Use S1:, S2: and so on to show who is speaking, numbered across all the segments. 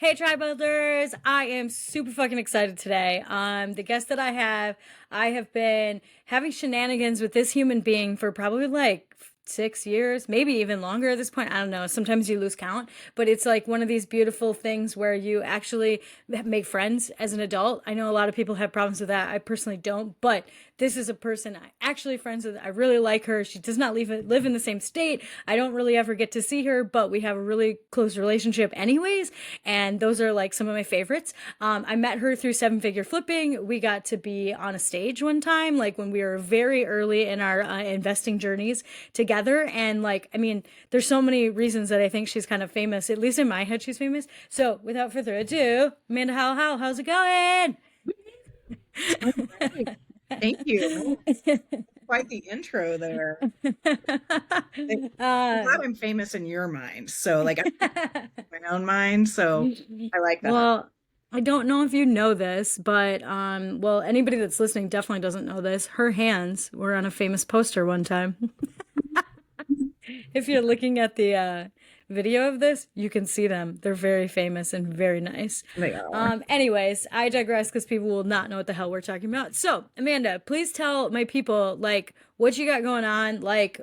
S1: Hey, Tribe Builders! I am super fucking excited today. The guest that I have been having shenanigans with this human being for probably like 6 years, maybe even longer at this point. I don't know. Sometimes you lose count, but it's like one of these beautiful things where you actually make friends as an adult. I know a lot of people have problems with that. I personally don't, but this is a person I actually friends with. I really like her. She does not live in the same state. I don't really ever get to see her, but we have a really close relationship anyways. And those are like some of my favorites. I met her through seven figure flipping. We got to be on a stage one time, like when we were very early in our investing journeys together. And like, I mean, there's so many reasons that I think she's kind of famous. At least in my head, she's famous. So without further ado, Amanda Howell, how's it going?
S2: All right. Thank you. Quite the intro there. I'm
S1: uh,
S2: glad I'm famous in your mind. So, like, I'm in my own mind. So, I like that.
S1: well, I don't know if you know this, but well, anybody that's listening definitely doesn't know this. Her hands were on a famous poster one time. If you're looking at the video of this, you can see them. They're very famous and very nice.
S2: They are.
S1: Anyways, I digress because people will not know what the hell we're talking about. So, Amanda, please tell my people like what you got going on, like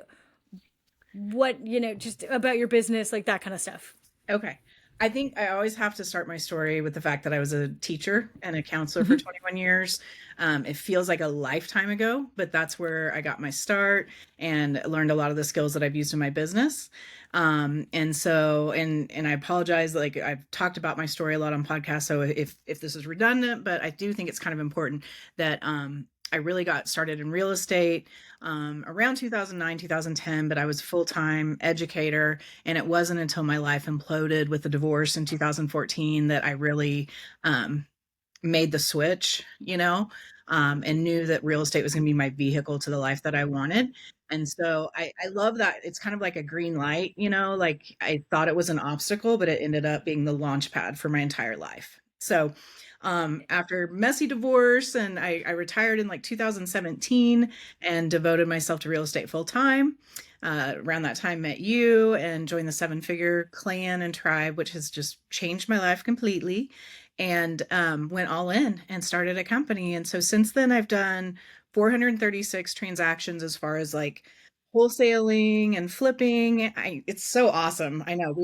S1: what, just about your business, like that kind of stuff.
S2: Okay. I think I always have to start my story with the fact that I was a teacher and a counselor for
S1: Mm-hmm.
S2: 21 years. It feels like a lifetime ago, but that's where I got my start and learned a lot of the skills that I've used in my business. And I apologize, like I've talked about my story a lot on podcasts, so if this is redundant, but I do think it's kind of important that I really got started in real estate around 2009, 2010, but I was a full-time educator. And it wasn't until my life imploded with the divorce in 2014 that I really made the switch, and knew that real estate was going to be my vehicle to the life that I wanted. And so I love that it's kind of like a green light, like I thought it was an obstacle, but it ended up being the launch pad for my entire life. So after messy divorce, and I retired in like 2017 and devoted myself to real estate full time. Around that time, met you and joined the seven figure clan and tribe, which has just changed my life completely. And went all in and started a company. And so since then, I've done 436 transactions as far as like wholesaling and flipping. It's so awesome. I know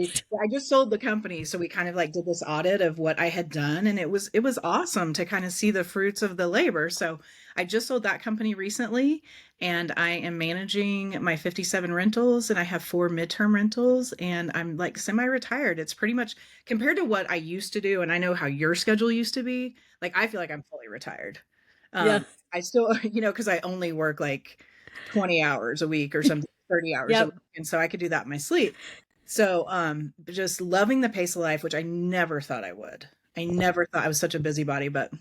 S2: I just sold the company, so we kind of like did this audit of what I had done, and it was awesome to kind of see the fruits of the labor. So I just sold that company recently, and I am managing my 57 rentals, and I have four midterm rentals, and I'm like semi-retired. It's pretty much compared to what I used to do, and I know how your schedule used to be. Like I feel like I'm fully retired.
S1: Yeah.
S2: I still, because I only work like 20 hours a week or something, 30 hours a week.
S1: Yep.
S2: And so I could do that in my sleep. So just loving the pace of life, which I never thought I would. I never thought I was such a busybody, but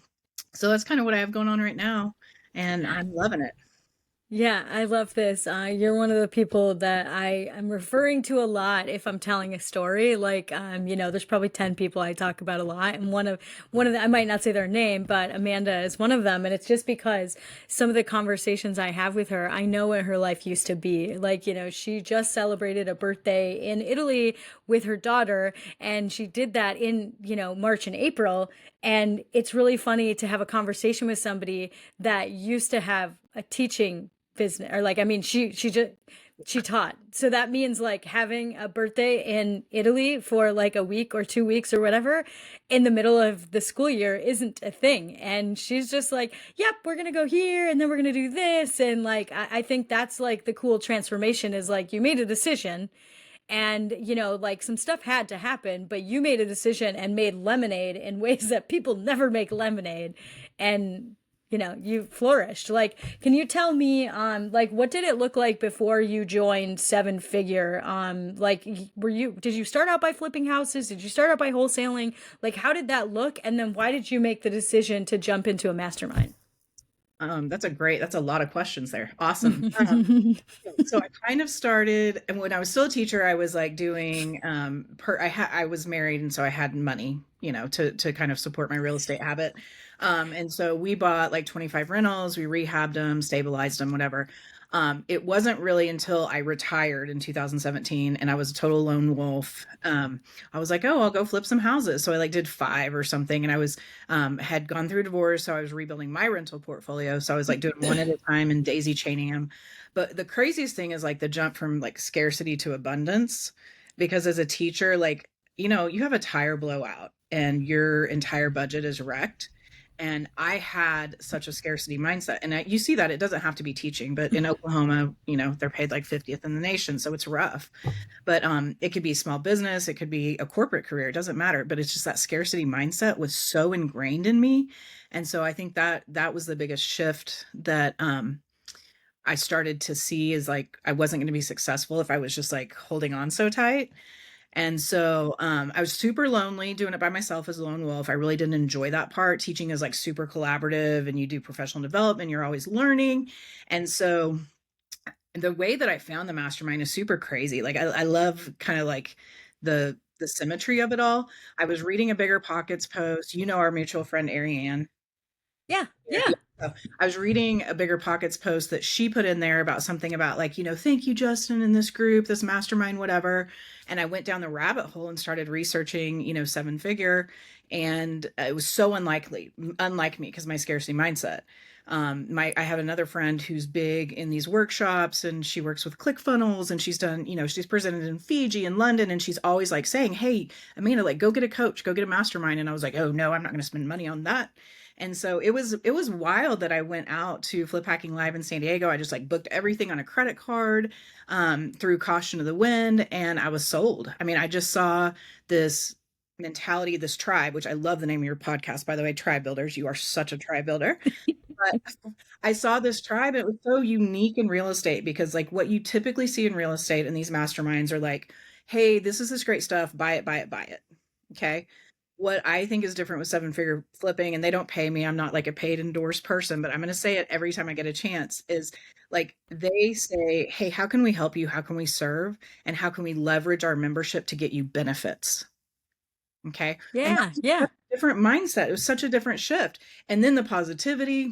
S2: so that's kind of what I have going on right now. And I'm loving it.
S1: Yeah, I love this. You're one of the people that I am referring to a lot if I'm telling a story. Like, there's probably 10 people I talk about a lot, and one of the, I might not say their name, but Amanda is one of them. And it's just because some of the conversations I have with her, I know what her life used to be. Like, she just celebrated a birthday in Italy with her daughter, and she did that in, March and April. And it's really funny to have a conversation with somebody that used to have a teaching business, or like, I mean, she taught, so that means like having a birthday in Italy for like a week or 2 weeks or whatever in the middle of the school year isn't a thing. And she's just like, yep, we're gonna go here and then we're gonna do this. And like, I think that's like the cool transformation is like you made a decision, and like some stuff had to happen, but you made a decision and made lemonade in ways that people never make lemonade. And you flourished. Like, can you tell me like what did it look like before you joined seven figure? Like, did you start out by flipping houses? Did you start out by wholesaling? Like, how did that look? And then why did you make the decision to jump into a mastermind?
S2: That's a lot of questions there. Awesome. So I kind of started, and when I was still a teacher, I was like doing, I was married, and so I had money, to kind of support my real estate habit. And so we bought like 25 rentals, we rehabbed them, stabilized them, whatever. It wasn't really until I retired in 2017 and I was a total lone wolf. I was like, oh, I'll go flip some houses. So I like did 5 or something, and I was had gone through divorce, so I was rebuilding my rental portfolio. So I was like doing one at a time and daisy chaining them. But the craziest thing is like the jump from like scarcity to abundance, because as a teacher, like, you have a tire blowout and your entire budget is wrecked. And I had such a scarcity mindset. And you see that it doesn't have to be teaching, but in Oklahoma, they're paid like 50th in the nation. So it's rough. But it could be small business, it could be a corporate career, it doesn't matter. But it's just that scarcity mindset was so ingrained in me. And so I think that that was the biggest shift that I started to see, is like I wasn't going to be successful if I was just like holding on so tight. And so I was super lonely doing it by myself as a lone wolf. I really didn't enjoy that part. Teaching is like super collaborative and you do professional development, you're always learning. And so the way that I found the mastermind is super crazy. Like I love kind of like the symmetry of it all. I was reading a Bigger Pockets post, our mutual friend Ariane.
S1: Yeah,
S2: Yeah.
S1: yeah.
S2: So I was reading a Bigger Pockets post that she put in there about something about like, thank you, Justin, in this group, this mastermind, whatever. And I went down the rabbit hole and started researching, 7-figure. And it was so unlike me because my scarcity mindset. I have another friend who's big in these workshops, and she works with ClickFunnels, and she's done, she's presented in Fiji and London, and she's always like saying, hey, Amanda, like go get a coach, go get a mastermind. And I was like, oh no, I'm not going to spend money on that. And so it was wild that I went out to Flip Hacking Live in San Diego. I just like booked everything on a credit card, through caution of the wind, and I was sold. I mean, I just saw this mentality, this tribe, which I love the name of your podcast, by the way, Tribe Builders. You are such a tribe builder. But I saw this tribe. It was so unique in real estate, because like what you typically see in real estate in these masterminds are like, hey, this is this great stuff, buy it, buy it, buy it. Okay. What I think is different with 7-figure flipping, and they don't pay me, I'm not like a paid endorsed person, but I'm going to say it every time I get a chance, is like they say, hey, how can we help you? How can we serve? And how can we leverage our membership to get you benefits? Okay. And that
S1: Yeah,
S2: was
S1: yeah.
S2: such a different mindset. It was such a different shift. And then the positivity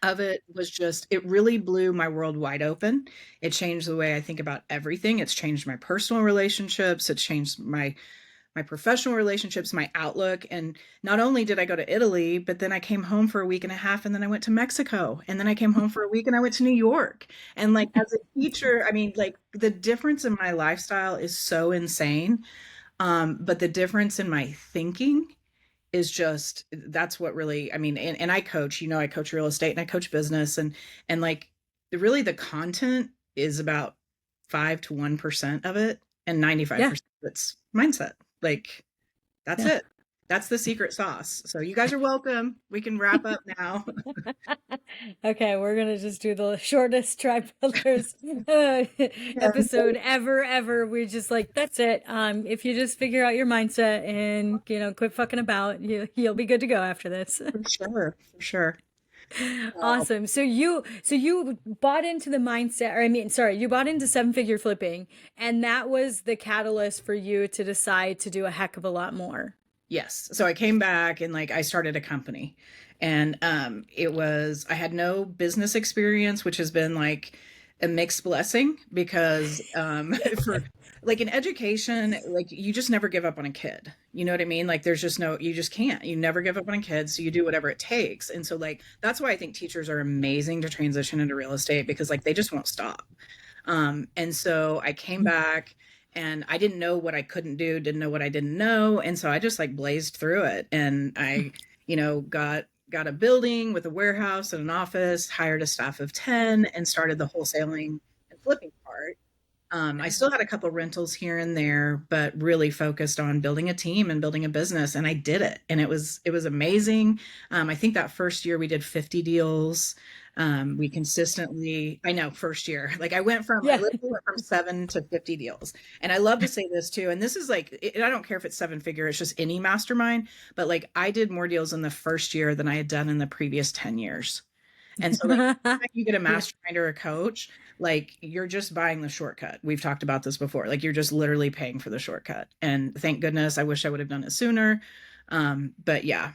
S2: of it was just, it really blew my world wide open. It changed the way I think about everything. It's changed my personal relationships. It's changed my professional relationships, my outlook. And not only did I go to Italy, but then I came home for a week and a half, and then I went to Mexico, and then I came home for a week and I went to New York. And like as a teacher, I mean, like the difference in my lifestyle is so insane. But the difference in my thinking is just, that's what really, I mean, and I coach, I coach real estate and I coach business, and like really the content is about 5 to 1% of it, and
S1: Yeah.
S2: 95% of it's mindset. Like that's
S1: Yeah.
S2: it. That's the secret sauce. So you guys are welcome. We can wrap up now.
S1: Okay, we're gonna just do the shortest Tribe Builders
S2: Yeah.
S1: episode ever. We just like, that's it. If you just figure out your mindset and quit fucking about, you'll be good to go after this.
S2: For sure. For sure.
S1: Awesome. So you bought into the mindset, or I mean, sorry, you bought into 7-figure flipping, and that was the catalyst for you to decide to do a heck of a lot more.
S2: Yes. So I came back and like I started a company, and I had no business experience, which has been like a mixed blessing, because for like in education, like you just never give up on a kid. You know what I mean? Like there's just no, you just can't. You never give up on a kid, so you do whatever it takes. And so like that's why I think teachers are amazing to transition into real estate, because like they just won't stop. And so I came back, and I didn't know what I couldn't do, didn't know what I didn't know. And so I just like blazed through it. And I, got a building with a warehouse and an office, hired a staff of 10, and started the wholesaling and flipping part. I still had a couple rentals here and there, but really focused on building a team and building a business. And I did it. And it was amazing. I think that first year we did 50 deals. We consistently, I know, first year, like I
S1: Yeah.
S2: literally went from 7 to 50 deals. And I love to say this too. And this is like, I don't care if it's 7-figure, it's just any mastermind, but like I did more deals in the first year than I had done in the previous 10 years. And so like anytime you get a
S1: Yeah.
S2: mastermind or a coach, like you're just buying the shortcut. We've talked about this before. Like you're just literally paying for the shortcut. And thank goodness, I wish I would have done it sooner. But yeah.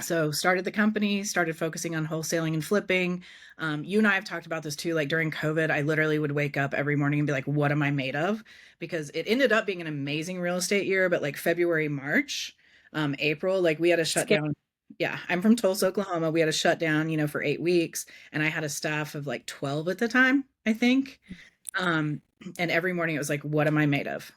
S2: So started the company, started focusing on wholesaling and flipping. You and I have talked about this too. Like during COVID, I literally would wake up every morning and be like, what am I made of? Because it ended up being an amazing real estate year, but like February, March, April, like we had a
S1: Scary.
S2: shutdown. Yeah, I'm from Tulsa, Oklahoma. We had a shutdown, for 8 weeks, and I had a staff of like 12 at the time, I think. Um, and every morning it was like, what am I made of?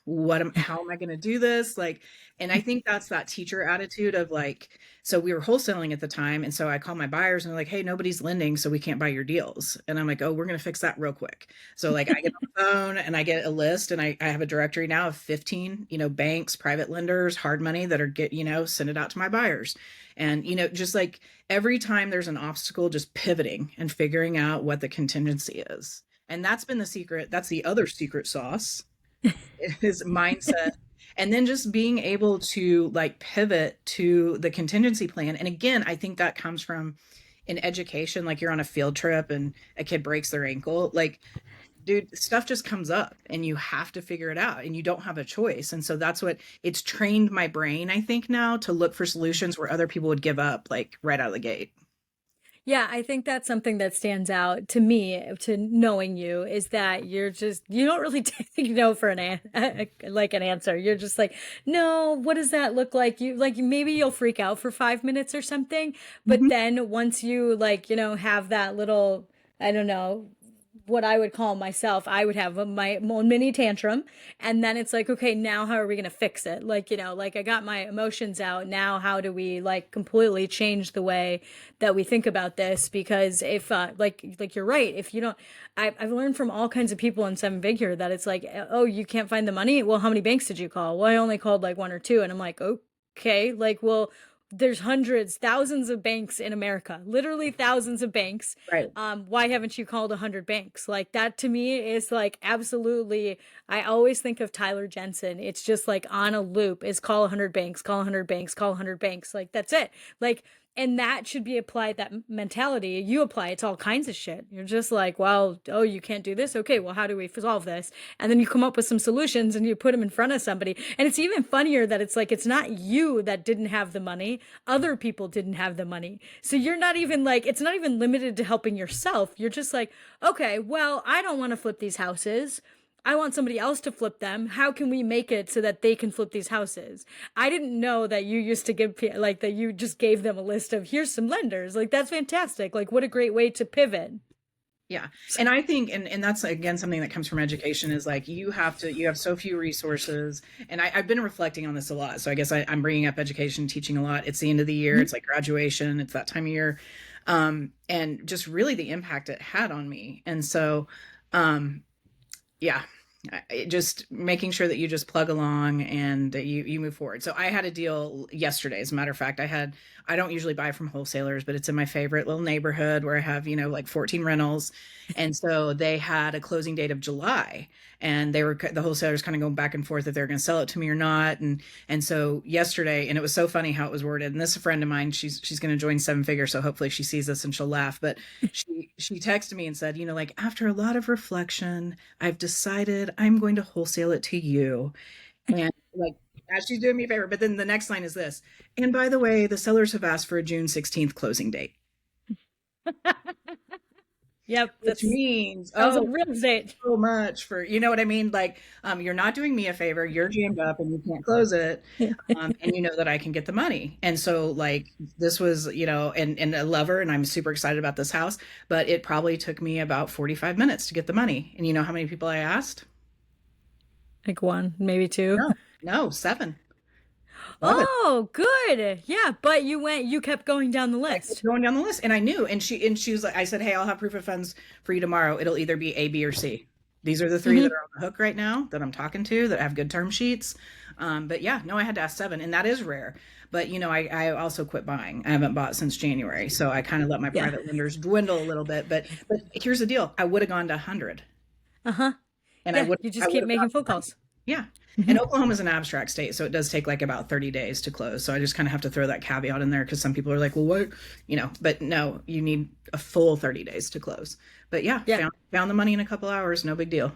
S2: How am I going to do this? Like, and I think that's that teacher attitude of like, so we were wholesaling at the time. And so I call my buyers and they're like, hey, nobody's lending, so we can't buy your deals. And I'm like, oh, we're going to fix that real quick. So like I get on the phone and I get a list, and I have a directory now of 15, banks, private lenders, hard money that are send it out to my buyers. And, just like every time there's an obstacle, just pivoting and figuring out what the contingency is. And that's been the secret. That's the other secret sauce is mindset. And then just being able to like pivot to the contingency plan. And again, I think that comes from in education, like you're on a field trip and a kid breaks their ankle. Like, dude, stuff just comes up and you have to figure it out and you don't have a choice. And so that's what it's trained my brain, I think, now to look for solutions where other people would give up like right out of the gate.
S1: Yeah, I think that's something that stands out to me, to knowing you, is that you don't really take no for like an answer. You're just like, no, what does that look like? Maybe you'll freak out for 5 minutes or something, but
S2: Mhm.
S1: then once you like, have that little, I don't know, what I would call myself, I would have my own mini tantrum. And then it's like, okay, now how are we going to fix it? Like, like I got my emotions out. Now, how do we like completely change the way that we think about this? Because if, like you're right, if you don't, I've learned from all kinds of people in seven figure that it's like, oh, you can't find the money. Well, how many banks did you call? Well, I only called like one or two. And I'm like, okay, like, well, there's hundreds, thousands of banks in America, literally thousands of banks.
S2: Right.
S1: Why haven't you called 100 banks? Like that to me is like absolutely. I always think of Tyler Jensen. It's just like on a loop is call 100 banks, call 100 banks, call 100 banks. Like that's it. Like, and that should be applied, that mentality you apply it to all kinds of shit. You're just like, well, oh, you can't do this, okay, well, how do we solve this? And then you come up with some solutions and you put them in front of somebody. And it's even funnier that it's like it's not you that didn't have the money, other people didn't have the money, so you're not even like, it's not even limited to helping yourself. You're just like, okay, well, I don't want to flip these houses, I want somebody else to flip them. How can we make it so that they can flip these houses? I didn't know that you used to give, like, that you just gave them a list of here's some lenders. Like, that's fantastic. Like, what a great way to pivot.
S2: Yeah. And I think, and that's again, something that comes from education is like, you have so few resources. And I've been reflecting on this a lot. So I guess I'm bringing up education, teaching a lot. It's the end of the year. It's like graduation. It's that time of year. And just really the impact it had on me. And so, yeah, just making sure that you just plug along and you move forward. So I had a deal yesterday. As a matter of fact, I don't usually buy from wholesalers, but it's in my favorite little neighborhood where I have, like 14 rentals. And so they had a closing date of July, and the wholesalers kind of going back and forth if they're going to sell it to me or not. And so yesterday, and it was so funny how it was worded. And this is a friend of mine, she's going to join seven figure. So hopefully she sees this and she'll laugh. But she texted me and said, like, after a lot of reflection, I've decided I'm going to wholesale it to you. And like, as she's doing me a favor. But then the next line is this. And by the way, the sellers have asked for a June 16th closing date.
S1: Yep,
S2: Which means,
S1: that was a real estate.
S2: so much for, you know what I mean? Like, you're not doing me a favor. You're jammed up and you can't close it. And you know that I can get the money. And so like, this was, and I love her and I'm super excited about this house, but it probably took me about 45 minutes to get the money. And you know how many people I asked?
S1: Like one, maybe two.
S2: No, seven. Seven.
S1: Oh, good. Yeah, but you kept going down the list.
S2: Going down the list, and I knew, and she was like, I said, hey, I'll have proof of funds for you tomorrow. It'll either be A, B, or C. These are the 3 that are on the hook right now that I'm talking to that have good term sheets. But yeah, no, I had to ask 7, and that is rare. But I also quit buying. I haven't bought since January, so I kind of let my private lenders dwindle a little bit. But here's the deal: I would have gone to 100.
S1: Uh-huh.
S2: And
S1: yeah, you just keep making phone calls.
S2: Yeah. And Oklahoma is an abstract state, so it does take like about 30 days to close. So I just kind of have to throw that caveat in there because some people are like, well, what, but no, you need a full 30 days to close. But yeah. Found the money in a couple hours. No big deal.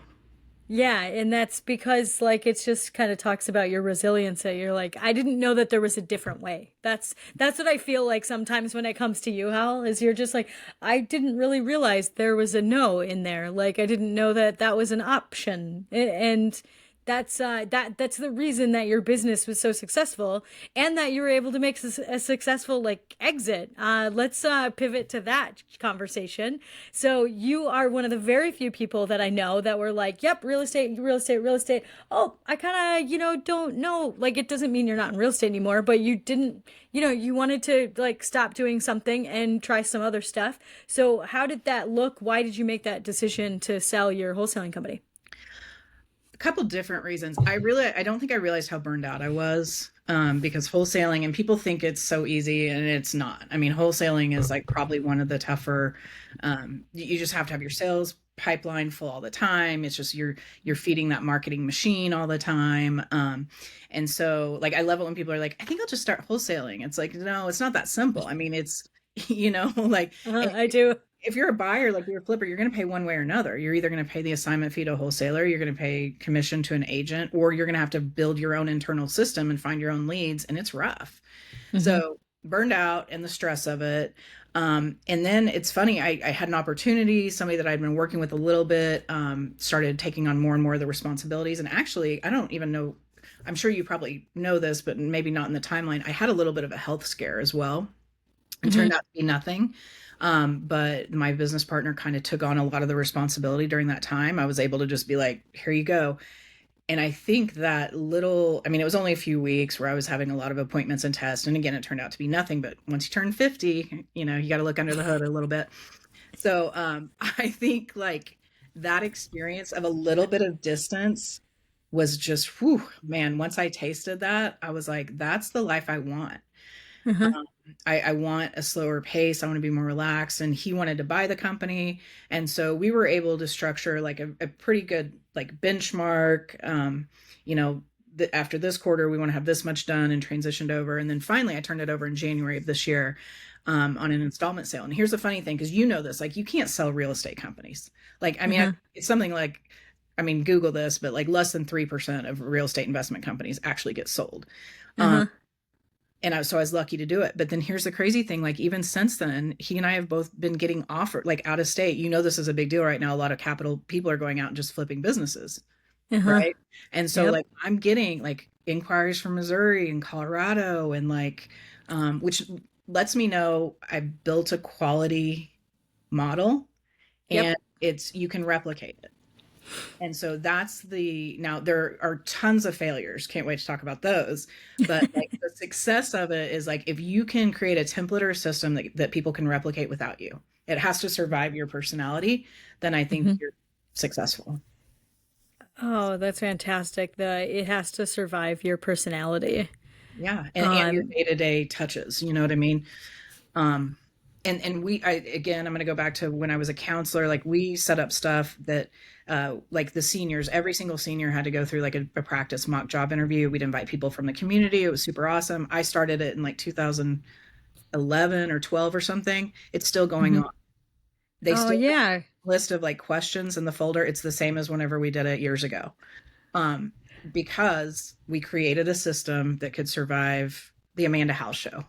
S1: Yeah, and that's because like it's just kind of talks about your resilience that you're like, I didn't know that there was a different way. That's what I feel like sometimes when it comes to you, Hal, is you're just like, I didn't really realize there was a no in there. Like I didn't know that that was an option. And that's the reason that your business was so successful and that you were able to make a successful like exit. Let's pivot to that conversation. So you are one of the very few people that I know that were like, "Yep, real estate, real estate, real estate." Oh, I kind of don't know. Like it doesn't mean you're not in real estate anymore, but you didn't. You wanted to like stop doing something and try some other stuff. So how did that look? Why did you make that decision to sell your wholesaling company?
S2: A couple different reasons. I don't think I realized how burned out I was, because wholesaling, and people think it's so easy and it's not. I mean, wholesaling is like probably one of the tougher. You just have to have your sales pipeline full all the time. It's just you're feeding that marketing machine all the time. And so like I love it when people are like, I think I'll just start wholesaling. It's like, no, it's not that simple. I mean, it's like, and
S1: I do.
S2: if you're a buyer, like you're a flipper, you're going to pay one way or another. You're either going to pay the assignment fee to a wholesaler, you're going to pay commission to an agent, or you're going to have to build your own internal system and find your own leads. And it's rough.
S1: Mm-hmm.
S2: So burned out and the stress of it. And then it's funny, I had an opportunity, somebody that I'd been working with a little bit, started taking on more and more of the responsibilities. And actually, I don't even know, I'm sure you probably know this, but maybe not in the timeline. I had a little bit of a health scare as well. It turned
S1: Mm-hmm.
S2: out to be nothing. But my business partner kind of took on a lot of the responsibility during that time. I was able to just be like, here you go. And I think that I mean, it was only a few weeks where I was having a lot of appointments and tests. And again, it turned out to be nothing. But once you turn 50, you got to look under the hood a little bit. So I think like that experience of a little bit of distance was just, whew, man, once I tasted that, I was like, that's the life I want.
S1: Uh-huh.
S2: Um, I want a slower pace. I want to be more relaxed. And he wanted to buy the company. And so we were able to structure like a pretty good like benchmark. You know, after this quarter, we want to have this much done and transitioned over. And then finally, I turned it over in January of this year, on an installment sale. And here's the funny thing, because this, like you can't sell real estate companies. Like, I mean,
S1: Uh-huh.
S2: it's something like, I mean, Google this, but like less than 3% of real estate investment companies actually get sold. Um,
S1: Uh-huh.
S2: so I was lucky to do it. But then here's the crazy thing, like even since then, he and I have both been getting offered like out of state. This is a big deal right now. A lot of capital people are going out and just flipping businesses,
S1: Uh-huh.
S2: right? And so
S1: Yep.
S2: like I'm getting like inquiries from Missouri and Colorado and like, which lets me know I built a quality model,
S1: Yep.
S2: and you can replicate it. And so now there are tons of failures. Can't wait to talk about those. But like the success of it is like if you can create a template or a system that people can replicate without you, it has to survive your personality, then I think
S1: Mm-hmm.
S2: you're successful.
S1: Oh, that's fantastic. It has to survive your personality.
S2: Yeah. And your
S1: Um,
S2: day-to-day touches, you know what I mean? Um, and again, I'm going to go back to when I was a counselor, like we set up stuff that, like the seniors, every single senior had to go through like a practice mock job interview. We'd invite people from the community. It was super awesome. I started it in like 2011 or 12 or something. It's still going
S1: mhm.
S2: on. They
S1: Oh
S2: still have
S1: yeah.
S2: a list of like questions in the folder. It's the same as whenever we did it years ago. Um, because we created a system that could survive the Amanda House show.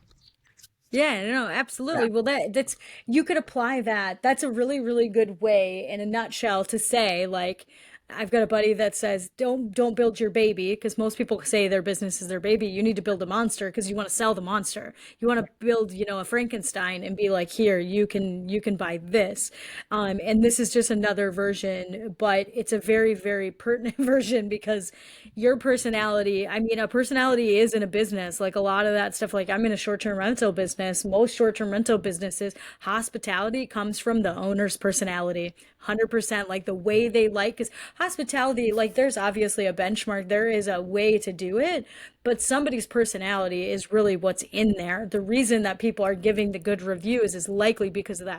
S1: Yeah, no,
S2: Yeah.
S1: absolutely. Well, that's you could apply that. That's a really, really good way in a nutshell to say like I've got a buddy that says don't build your baby because most people say their business is their baby. You need to build a monster because you want to sell the monster. You want to build, a Frankenstein and be like, here, you can buy this. And this is just another version, but it's a very, very pertinent version because your personality, I mean, a personality is in a business. Like a lot of that stuff, like I'm in a short-term rental business. Most short-term rental businesses, hospitality comes from the owner's personality. 100% like the way they like, because hospitality, like there's obviously a benchmark, there is a way to do it, but somebody's personality is really what's in there. The reason that people are giving the good reviews is likely because of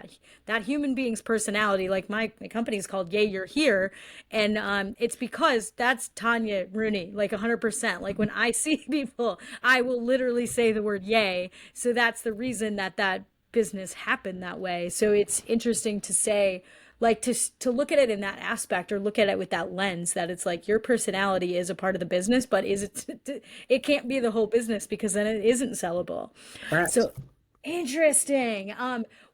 S1: that human being's personality. Like my company is called Yay You're Here, and it's because that's Tanya Rooney, like 100%. Like when I see people, I will literally say the word yay. So that's the reason that business happened that way. So it's interesting to say, like to look at it in that aspect, or look at it with that lens, that it's like your personality is a part of the business, but is it it can't be the whole business, because then it isn't sellable.
S2: Correct.
S1: So interesting.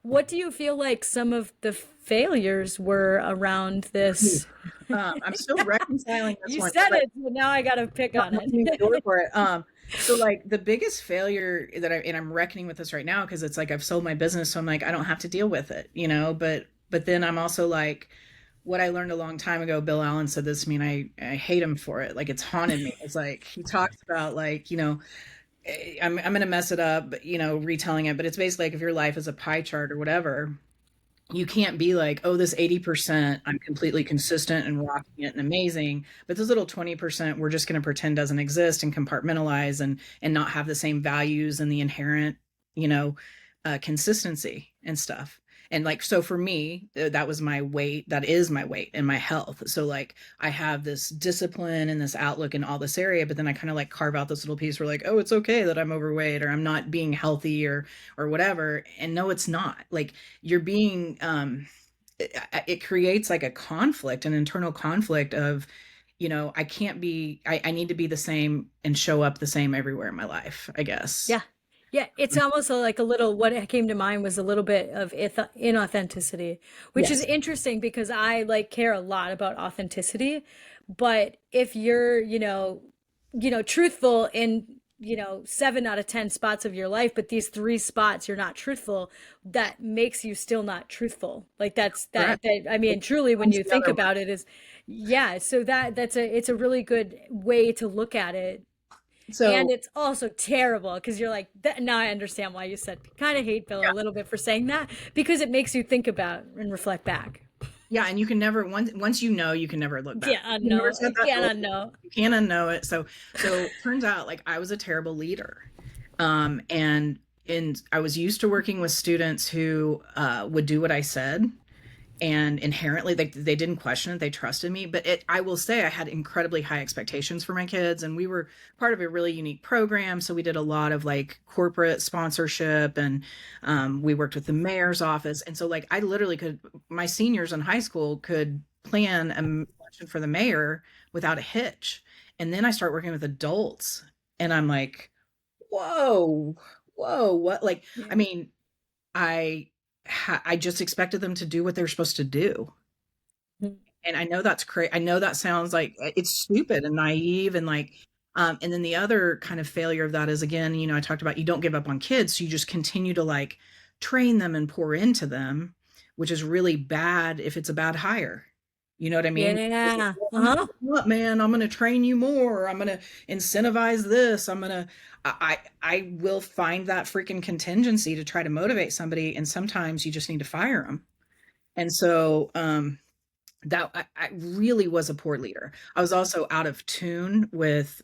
S1: What do you feel like some of the failures were around
S2: Ooh.
S1: this?
S2: I'm still reconciling this
S1: You
S2: one.
S1: said it, so now I gotta pick
S2: No,
S1: on
S2: no, you go
S1: it.
S2: for it. So like the biggest failure that I'm reckoning with this right now, because it's like I've sold my business, so I'm like I don't have to deal with it, you know. But then I'm also like, what I learned a long time ago. Bill Allen said this to me, and I hate him for it. Like it's haunted me. It's like he talks about like, you know, I'm gonna mess it up, you know, retelling it, but it's basically like if your life is a pie chart or whatever, you can't be like, oh, this 80%, I'm completely consistent and rocking it and amazing. But this little 20%, we're just going to pretend doesn't exist and compartmentalize and not have the same values and the inherent, you know, consistency and stuff. And like, so for me, that was my weight. That is my weight and my health. So like, I have this discipline and this outlook in all this area, but then I kind of like carve out this little piece where like, oh, it's okay that I'm overweight or I'm not being healthy or whatever. And no, it's not. Like you're being it creates like a conflict, an internal conflict of, you know, I can't be, I need to be the same and show up the same everywhere in my life, I guess.
S1: Yeah. Yeah, it's almost like a little, what came to mind was a little bit of inauthenticity, which is
S2: Yes.
S1: interesting because I like care a lot about authenticity. But if you're, truthful in, 7 out of 10 spots of your life, but these 3 spots you're not truthful, that makes you still not truthful. Like
S2: Correct.
S1: I mean, truly, when
S2: Becomes
S1: you
S2: the
S1: think
S2: other one.
S1: about it, is, yeah, so it's a really good way to look at it. And
S2: So
S1: it's also terrible because you're like, now I understand why you said kind of hate Bill a
S2: yeah.
S1: little bit for saying that, because it makes you think about and reflect back.
S2: Yeah, and you can never, once you know, you can never look back.
S1: Can't
S2: You never
S1: unknow.
S2: set that
S1: Can't
S2: goal.
S1: unknow.
S2: You can't unknow it. So turns out like I was a terrible leader. And I was used to working with students who would do what I said, and inherently they didn't question it, they trusted me. But I will say I had incredibly high expectations for my kids, and we were part of a really unique program, so we did a lot of like corporate sponsorship, and we worked with the mayor's office. And so like I literally could, my seniors in high school could plan a election for the mayor without a hitch. And then I start working with adults, and I'm like, whoa, whoa, what? Like, I
S1: Yeah.
S2: mean, I I just expected them to do what they're supposed to do. And I know that's crazy. I know that sounds like it's stupid and naive and like, and then the other kind of failure of that is, again, you know, I talked about you don't give up on kids, so you just continue to like train them and pour into them, which is really bad if it's a bad hire. You know what I mean? It's like,
S1: Yeah.
S2: well, I'm
S1: Uh-huh.
S2: what, man, I'm going to train you more. I'm going to incentivize this. I will find that freaking contingency to try to motivate somebody. And sometimes you just need to fire them. And so, that I really was a poor leader. I was also out of tune with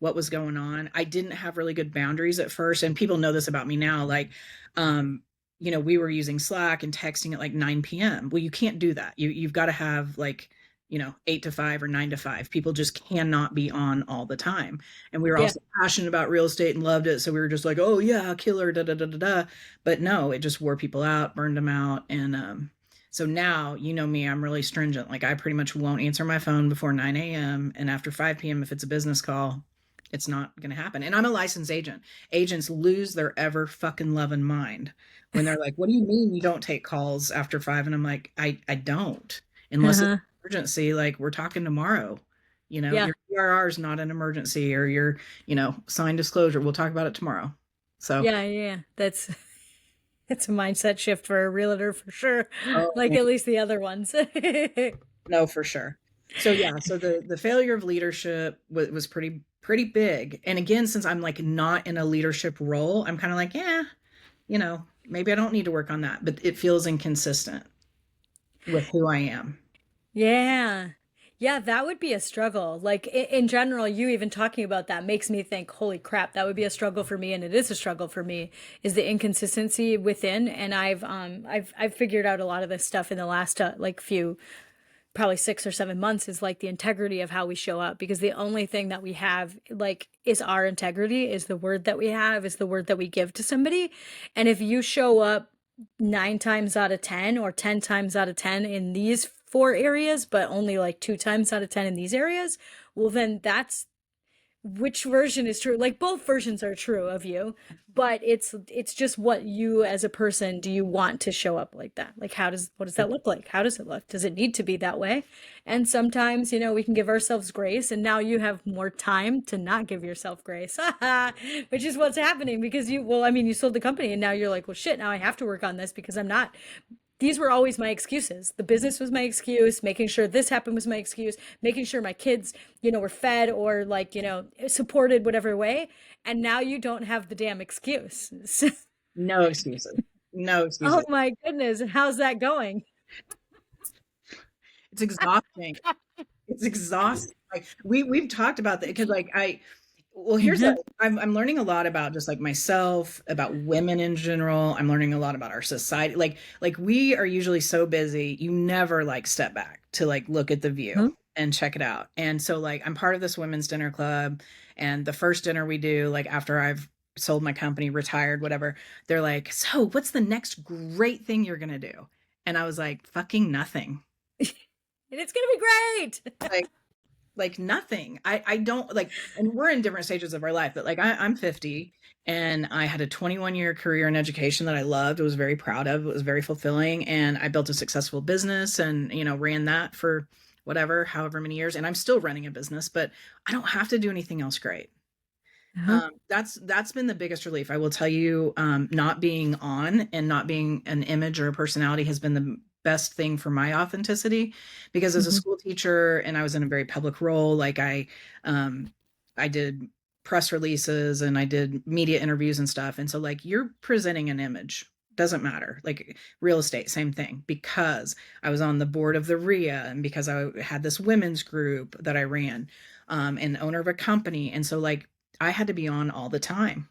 S2: what was going on. I didn't have really good boundaries at first, and people know this about me now. Like, um, you know, we were using Slack and texting at like 9 p.m. Well, you can't do that. You've got to have like, you know, 8 to 5 or 9 to 5. People just cannot be on all the time. And we were
S1: Yeah.
S2: also passionate about real estate and loved it, so we were just like, oh yeah, killer, da da da da da. But no, it just wore people out, burned them out, and so now, you know me, I'm really stringent. Like I pretty much won't answer my phone before 9 a.m. And after 5 p.m., if it's a business call, it's not going to happen. And I'm a licensed agent. Agents lose their ever fucking loving mind when they're like, what do you mean you don't take calls after 5? And I'm like, I don't, unless it's
S1: Uh-huh.
S2: an emergency. Like we're talking tomorrow. You know,
S1: Yeah.
S2: your PRR is not an emergency, or your, you know, signed disclosure. We'll talk about it tomorrow. So,
S1: Yeah. Yeah. That's it's a mindset shift for a realtor for sure.
S2: oh,
S1: Like
S2: man.
S1: at least the other ones.
S2: No, for sure. So yeah, so the failure of leadership was pretty big. And again, since I'm like not in a leadership role, I'm kind of like, yeah, you know, maybe I don't need to work on that, but it feels inconsistent with who I am.
S1: Yeah. Yeah, that would be a struggle. Like in general, you even talking about that makes me think, holy crap, that would be a struggle for me, and it is a struggle for me, is the inconsistency within. And I've figured out a lot of this stuff in the last like few, probably 6 or 7 months, is like the integrity of how we show up, because the only thing that we have like is our integrity, is the word that we have, is the word that we give to somebody. And if you show up nine times out of 10 or 10 times out of 10 in these four areas, but only like two times out of 10 in these areas, well, then that's which version is true. Like both versions are true of you, but it's just what you as a person do you want to show up like that? Like what does that look like? How does it look? Does it need to be that way? And sometimes, we can give ourselves grace, and now you have more time to not give yourself grace. Which is what's happening because you sold the company and now you're like, well shit, now I have to work on this because I'm not these were always my excuses. The business was my excuse. Making sure this happened was my excuse. Making sure my kids, were fed or like, supported whatever way. And now you don't have the damn excuse.
S2: No excuses. No
S1: Oh
S2: excuses.
S1: my goodness. How's that going?
S2: It's exhausting. It's exhausting. Like we've talked about that because here's
S1: Hmm.
S2: the I'm learning a lot about just like myself, about women in general. I'm learning a lot about our society. Like we are usually so busy, you never like step back to like look at the view and check it out. And so like I'm part of this women's dinner club, and the first dinner we do, like after I've sold my company, retired, whatever, they're like, "So, what's the next great thing you're going to do?" And I was like, "Fucking nothing."
S1: And it's going to be great.
S2: Like nothing. I don't like, and we're in different stages of our life, but like I'm 50, and I had a 21-year career in education that I loved. I was very proud of. It was very fulfilling. And I built a successful business and, ran that for however many years. And I'm still running a business, but I don't have to do anything else great.
S1: Uh-huh.
S2: That's been the biggest relief. I will tell you, not being on and not being an image or a personality has been the best thing for my authenticity, because as a
S1: Hmm.
S2: school teacher and I was in a very public role, like I did press releases and I did media interviews and stuff. And so like you're presenting an image. Doesn't matter. Like real estate, same thing, because I was on the board of the RIA and because I had this women's group that I ran, and owner of a company. And so like I had to be on all the time.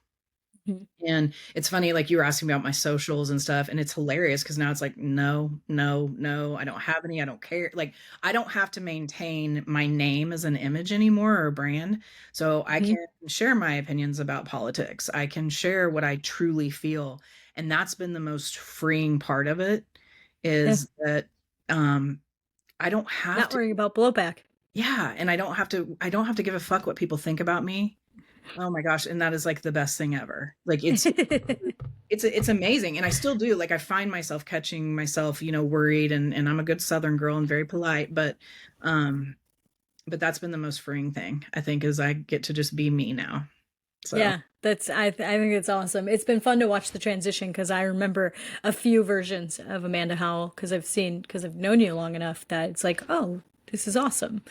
S1: Hmm.
S2: And it's funny, like you were asking about my socials and stuff, and it's hilarious because now it's like, no, no, no, I don't have any. I don't care. Like, I don't have to maintain my name as an image anymore or a brand. So I
S1: Hmm.
S2: can share my opinions about politics. I can share what I truly feel. And that's been the most freeing part of it,
S1: Yeah.
S2: is that um, I don't have
S1: Not
S2: to,
S1: worrying about blowback.
S2: yeah. And I don't have to give a fuck what people think about me. Oh my gosh, and that is like the best thing ever. Like it's amazing, and I still do. Like I find myself catching myself, worried, and I'm a good Southern girl and very polite, um but that's been the most freeing thing, I think, is I get to just be me now. So,
S1: Yeah, I think it's awesome. It's been fun to watch the transition because I remember a few versions of Amanda Howell because I've known you long enough that it's like, oh, this is awesome.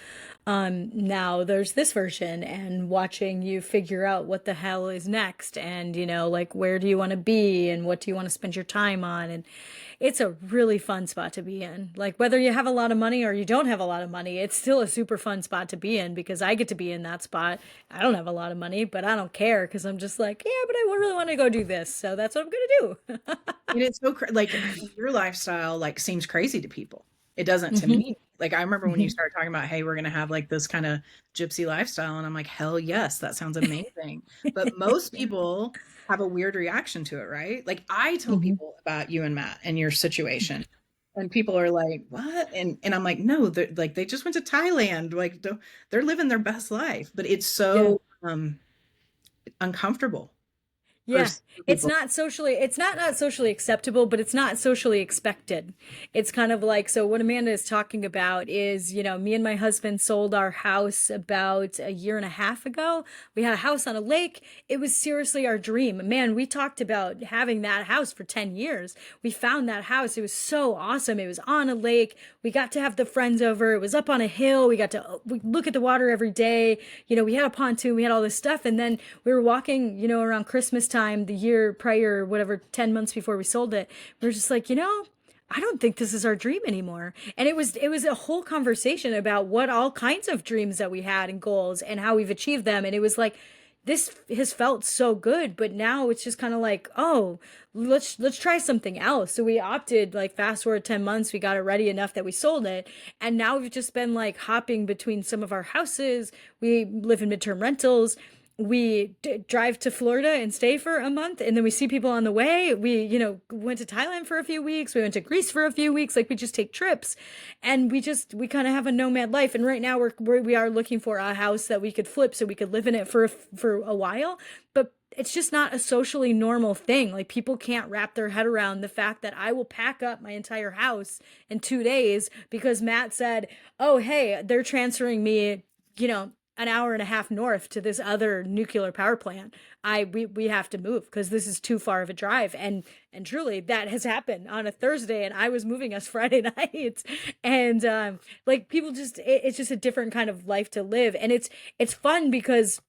S1: Now there's this version and watching you figure out what the hell is next and like where do you want to be and what do you want to spend your time on, and it's a really fun spot to be in. Like whether you have a lot of money or you don't have a lot of money, it's still a super fun spot to be in because I get to be in that spot. I don't have a lot of money, but I don't care because I'm just like, yeah, but I really want to go do this, so that's what I'm gonna do.
S2: and it's so like your lifestyle like seems crazy to people. It doesn't to
S1: Hmm.
S2: me. Like I remember when you
S1: Hmm.
S2: started talking about, hey, we're gonna have like this kind of gypsy lifestyle, and I'm like, hell yes, that sounds amazing. But most people have a weird reaction to it, right? Like I tell
S1: Hmm.
S2: people about you and Matt and your situation, and people are like, what? And I'm like, no, they're like they just went to Thailand, like they're living their best life, but it's
S1: Yeah.
S2: so uncomfortable for
S1: Yeah,
S2: people.
S1: it's not socially acceptable, but it's not socially expected. It's kind of like, so what Amanda is talking about is, me and my husband sold our house about a year and a half ago. We had a house on a lake. It was seriously our dream. Man, we talked about having that house for 10 years. We found that house. It was so awesome. It was on a lake. We got to have the friends over. It was up on a hill. We look at the water every day. We had a pontoon, we had all this stuff. And then we were walking, around Christmas time the year prior, whatever, 10 months before we sold it. We were just like, I don't think this is our dream anymore. And it was a whole conversation about what all kinds of dreams that we had and goals and how we've achieved them. And it was like, this has felt so good, but now it's just kind of like, oh, let's try something else. So we opted, like, fast forward 10 months, we got it ready enough that we sold it, and now we've just been like hopping between some of our houses. We live in midterm rentals. we drive to Florida and stay for a month, and then we see people on the way. We, went to Thailand for a few weeks. We went to Greece for a few weeks. Like we just take trips, and we kind of have a nomad life. And right now we are looking for a house that we could flip so we could live in it for a while. But it's just not a socially normal thing. Like people can't wrap their head around the fact that I will pack up my entire house in 2 days because Matt said, "Oh, hey, they're transferring me, an hour and a half north to this other nuclear power plant. We have to move because this is too far of a drive." And truly that has happened on a Thursday, and I was moving us Friday night. And like people it's just a different kind of life to live, and it's fun because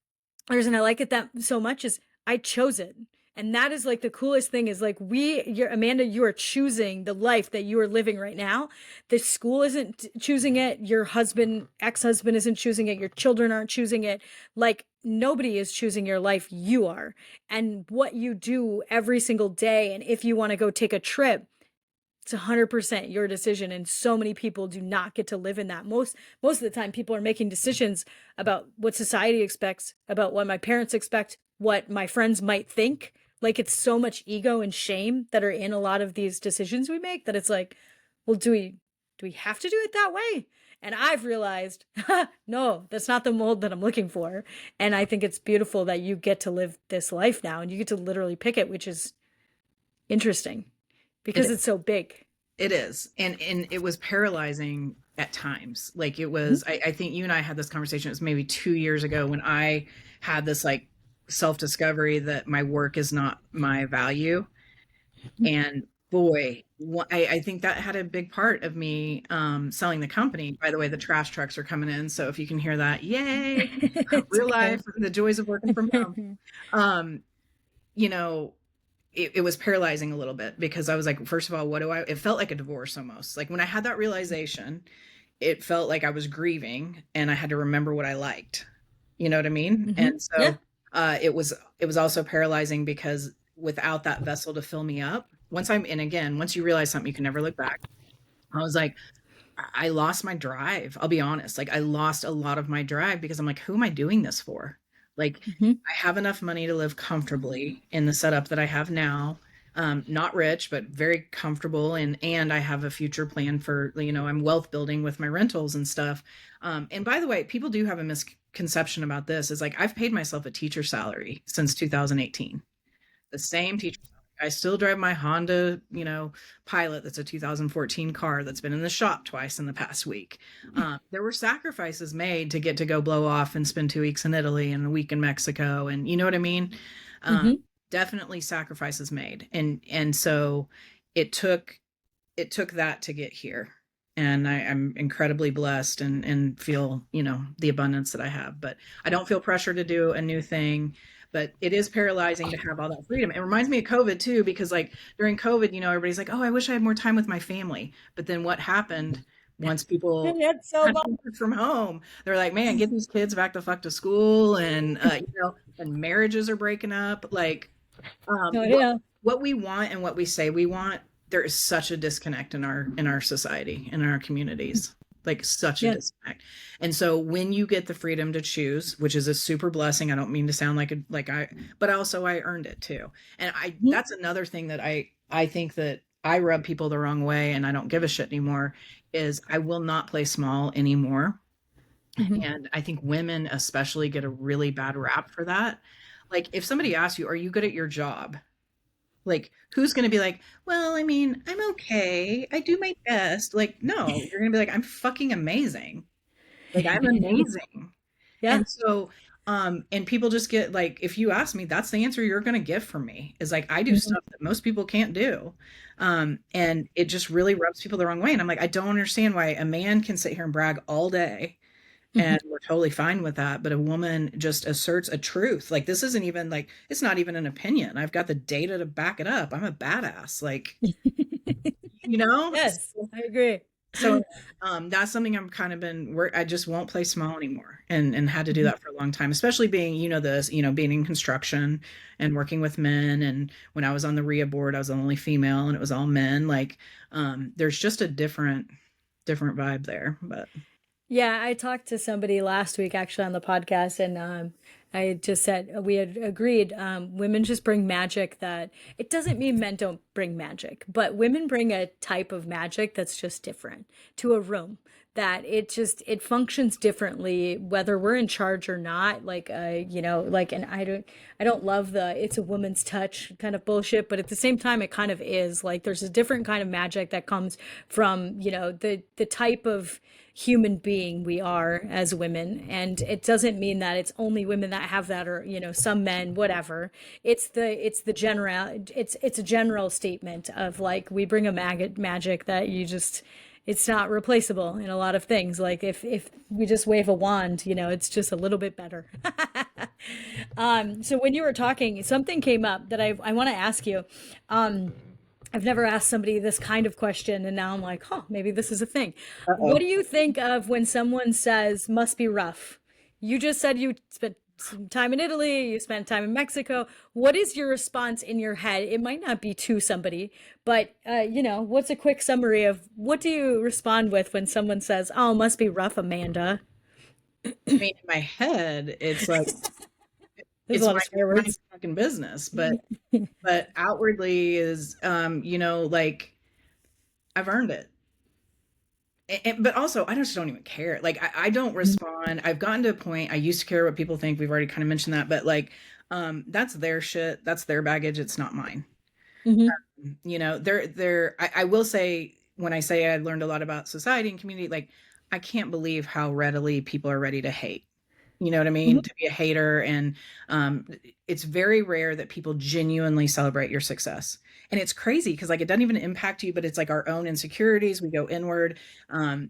S1: the reason I like it that so much is I chose it. And that is like the coolest thing is like you're Amanda, you are choosing the life that you are living right now. The school isn't choosing it. Your husband, ex-husband isn't choosing it. Your children aren't choosing it. Like nobody is choosing your life. You are. And what you do every single day. And if you want to go take a trip, it's 100% your decision, and so many people do not get to live in that. Most of the time people are making decisions about what society expects, about what my parents expect, what my friends might think. Like it's so much ego and shame that are in a lot of these decisions we make that it's like, well, do we have to do it that way? And I've realized, no, that's not the mold that I'm looking for. And I think it's beautiful that you get to live this life now and you get to literally pick it, which is interesting because
S2: It
S1: it's so big.
S2: it is. And it was paralyzing at times. Like it was, I think you and I had this conversation, it was maybe 2 years ago when I had this like self-discovery that my work is not my value. And boy, I think that had a big part of me selling the company. By the way, the trash trucks are coming in. So if you can hear that, yay,
S1: It's
S2: real
S1: okay.
S2: life, the joys of working from home. Um, you know, it was paralyzing a little bit because I was like, first of all, it felt like a divorce almost. Like when I had that realization, it felt like I was grieving and I had to remember what I liked. You know what I mean? And
S1: Yeah.
S2: so it was also paralyzing because without that vessel to fill me up, once I'm in again, once you realize something, you can never look back. I was like, I lost my drive. I'll be honest. Like I lost a lot of my drive because I'm like, who am I doing this for? Like
S1: Hmm.
S2: I have enough money to live comfortably in the setup that I have now. Not rich, but very comfortable. And I have a future plan for, I'm wealth building with my rentals and stuff. And by the way, people do have a misconception about this is like, I've paid myself a teacher salary since 2018, the same teacher salary. I still drive my Honda, Pilot that's a 2014 car that's been in the shop twice in the past week. There were sacrifices made to get to go blow off and spend 2 weeks in Italy and a week in Mexico, and you know what I mean. Um,
S1: Hmm.
S2: Definitely sacrifices made, and so it took that to get here. And I'm incredibly blessed and feel, the abundance that I have. But I don't feel pressure to do a new thing. But it is paralyzing to have all that freedom. It reminds me of COVID too, because like during COVID, everybody's like, oh, I wish I had more time with my family. But then what happened once people
S1: That's so
S2: had
S1: bad.
S2: to work from home? They're like, man, get these kids back the fuck to school. And marriages are breaking up. Like,
S1: Oh,
S2: what
S1: yeah.
S2: we want and what we say we want, there is such a disconnect in our society, in our communities, like such a
S1: Yeah.
S2: disconnect. And so when you get the freedom to choose, which is a super blessing, I don't mean to sound but also I earned it too. And
S1: Mhm.
S2: that's another thing that I think that I rub people the wrong way and I don't give a shit anymore is I will not play small anymore.
S1: Mhm.
S2: And I think women especially get a really bad rap for that. Like if somebody asks you, are you good at your job? Like, who's going to be like, well, I mean, I'm okay. I do my best. Like, no, you're going to be like, I'm fucking amazing. Like, I'm amazing.
S1: Yeah.
S2: And so, and people just get like, if you ask me, that's the answer you're going to get from me is like, I do
S1: Mhm.
S2: stuff that most people can't do. And it just really rubs people the wrong way. And I'm like, I don't understand why a man can sit here and brag all day
S1: Mhm.
S2: and we're totally fine with that, but a woman just asserts a truth. Like this isn't even like it's not even an opinion. I've got the data to back it up. I'm a badass. Like,
S1: Yes,
S2: so,
S1: I agree.
S2: so that's something I'm kind of been work I just won't play small anymore and had to do
S1: Mhm.
S2: that for a long time, especially being, being in construction and working with men. And when I was on the RIA board, I was the only female and it was all men. Like there's just a different vibe there. But
S1: Yeah, I talked to somebody last week actually on the podcast, and I just said we had agreed women just bring magic that it doesn't mean men don't bring magic, but women bring a type of magic that's just different to a room. That it functions differently whether we're in charge or not. Like like, and I don't love the it's a woman's touch kind of bullshit, but at the same time it kind of is. Like there's a different kind of magic that comes from the type of human being we are as women, and it doesn't mean that it's only women that have that, or some men, whatever. It's the general, it's a general statement of like we bring a magic that you just it's not replaceable in a lot of things. Like if we just wave a wand, it's just a little bit better. So when you were talking, something came up that I want to ask you. I've never asked somebody this kind of question, and now I'm like, huh, maybe this is a thing. What
S2: Uh-oh.
S1: do you think of when someone says must be rough? You just said you spent some time in Italy, you spent time in Mexico. What is your response in your head? It might not be to somebody, but what's a quick summary of what do you respond with when someone says, "Oh, must be rough, Amanda"?
S2: I mean, in my head, it's like
S1: There's a
S2: it's
S1: lot
S2: my
S1: of swear
S2: mind
S1: words.
S2: fucking business, but outwardly is like I've earned it. But also, I just don't even care. Like, I don't respond. I've gotten to a point. I used to care what people think. We've already kind of mentioned that, but like, that's their shit. That's their baggage. It's not mine.
S1: Hmm.
S2: I will say, when I say I learned a lot about society and community, like, I can't believe how readily people are ready to hate. You know what I mean? To be a hater. And um, it's very rare that people genuinely celebrate your success. And it's crazy because, like, it doesn't even impact you, but it's like our own insecurities. We go inward.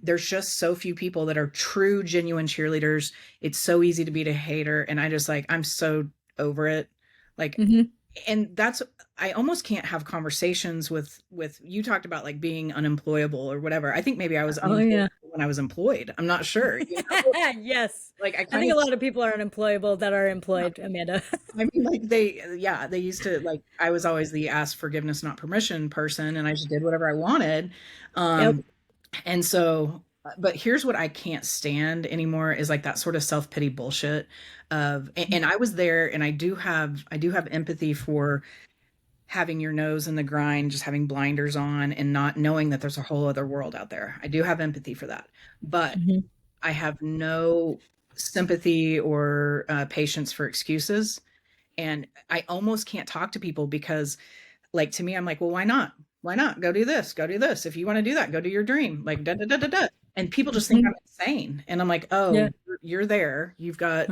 S2: There's just so few people that are true, genuine cheerleaders. It's so easy to be a hater. And I just, like, I'm so over it. Like,
S1: Hmm.
S2: and that's, I almost can't have conversations with you talked about like being unemployable or whatever. I think maybe I was
S1: Oh
S2: unemployable
S1: yeah.
S2: when I was employed. I'm not sure, you know?
S1: Yes.
S2: Like I
S1: I
S2: kind
S1: think
S2: of,
S1: a lot of people are unemployable that are employed, Amanda.
S2: I mean, like yeah, they used to, like, I was always the ask forgiveness, not permission person, and I just did whatever I wanted.
S1: Yep.
S2: And so, but here's what I can't stand anymore is like that sort of self-pity bullshit and I was there, and I do have empathy for having your nose in the grind, just having blinders on and not knowing that there's a whole other world out there. I do have empathy for that. But
S1: Hmm.
S2: I have no sympathy or patience for excuses. And I almost can't talk to people because, like, to me, I'm like, well, why not? Why not? Go do this. Go do this. If you want to do that, go do your dream. Like, da da da da da. And people just think
S1: Hmm.
S2: I'm insane. And I'm like,
S1: Yeah.
S2: oh, you're there. You've got,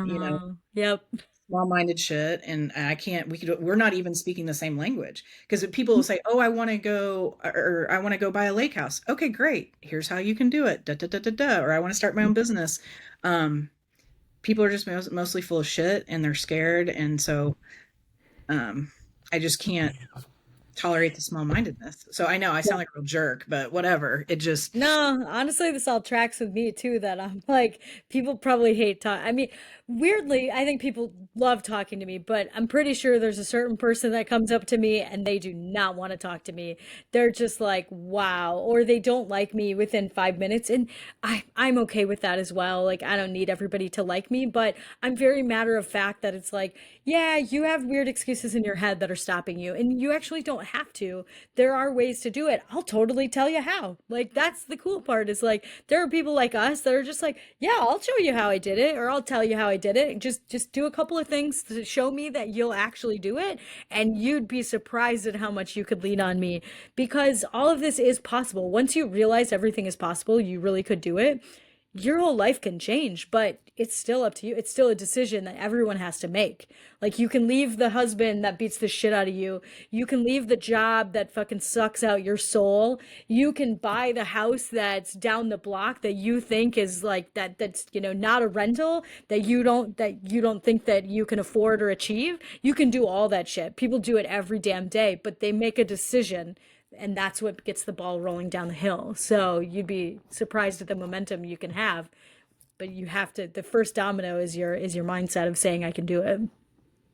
S1: Yep.
S2: small-minded shit, and I can't, we're not even speaking the same language, because people will say, oh, I want to go, or I want to go buy a lake house. Okay, great, here's how you can do it, da, da, da, da, da. Or I want to start my own business. um People are just mostly full of shit, and they're scared, and so um I just can't tolerate the small-mindedness. So I know I sound like a real jerk, but whatever, it just,
S1: No, honestly, this all tracks with me too. That I'm like, people probably hate talk. I mean, weirdly, I think people love talking to me, but I'm pretty sure there's a certain person that comes up to me and they do not want to talk to me. They're just like, wow, or they don't like me within 5 minutes, and I'm okay with that as well. Like, I don't need everybody to like me, but I'm very matter of fact that it's like, yeah, you have weird excuses in your head that are stopping you, and you actually don't have to. There are ways to do it. I'll totally tell you how. Like that's the cool part is like there are people like us that are just like, yeah, I'll show you how I did it or I'll tell you how I did it. Just do a couple of things to show me that you'll actually do it, and you'd be surprised at how much you could lean on me, because all of this is possible. Once you realize everything is possible, you really could do it. Your whole life can change, but it's still up to you. It's still a decision that everyone has to make. Like, you can leave the husband that beats the shit out of you. You can leave the job that fucking sucks out your soul. You can buy the house that's down the block that you think is like that's not a rental, that you don't think that you can afford or achieve. You can do all that shit. People do it every damn day, but they make a decision, and that's what gets the ball rolling down the hill. So you'd be surprised at the momentum you can have, but you have to. The first domino is your mindset of saying I can do it.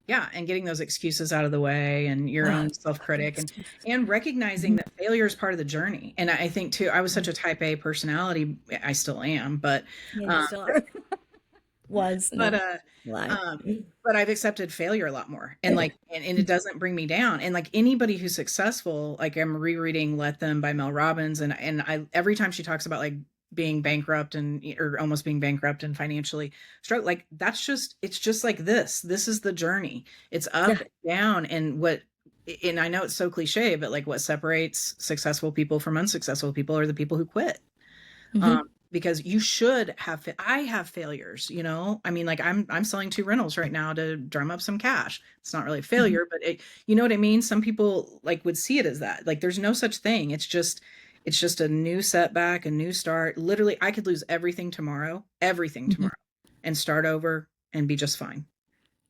S2: yeah, and getting those excuses out of the way, and your
S1: Oh,
S2: own
S1: fucking
S2: self-critic, and
S1: excuses.
S2: recognizing
S1: Mhm.
S2: that failure is part of the journey. And I think too, I was such a type A personality, I still am, but
S1: Yeah, you
S2: um
S1: still are. Was
S2: But,
S1: no lie.
S2: but I've accepted failure a lot more, and, like and it doesn't bring me down, and, like, anybody who's successful, like, I'm rereading Let Them by Mel Robbins, and I every time she talks about, like, being bankrupt and or almost being bankrupt and financially struck like, that's just it's just like this is the journey. It's up
S1: Yeah.
S2: and down, and and I know it's so cliche, but, like, what separates successful people from unsuccessful people are the people who quit.
S1: Hmm.
S2: um, because you should have I have failures, you know? I mean, like, I'm selling 2 rentals right now to drum up some cash. It's not really a
S1: Hmm.
S2: failure, but you know what I mean? Some people, like, would see it as that. Like, there's no such thing. It's just a new setback, a new start. Literally, I could lose everything
S1: Hmm.
S2: tomorrow, and start over and be just fine.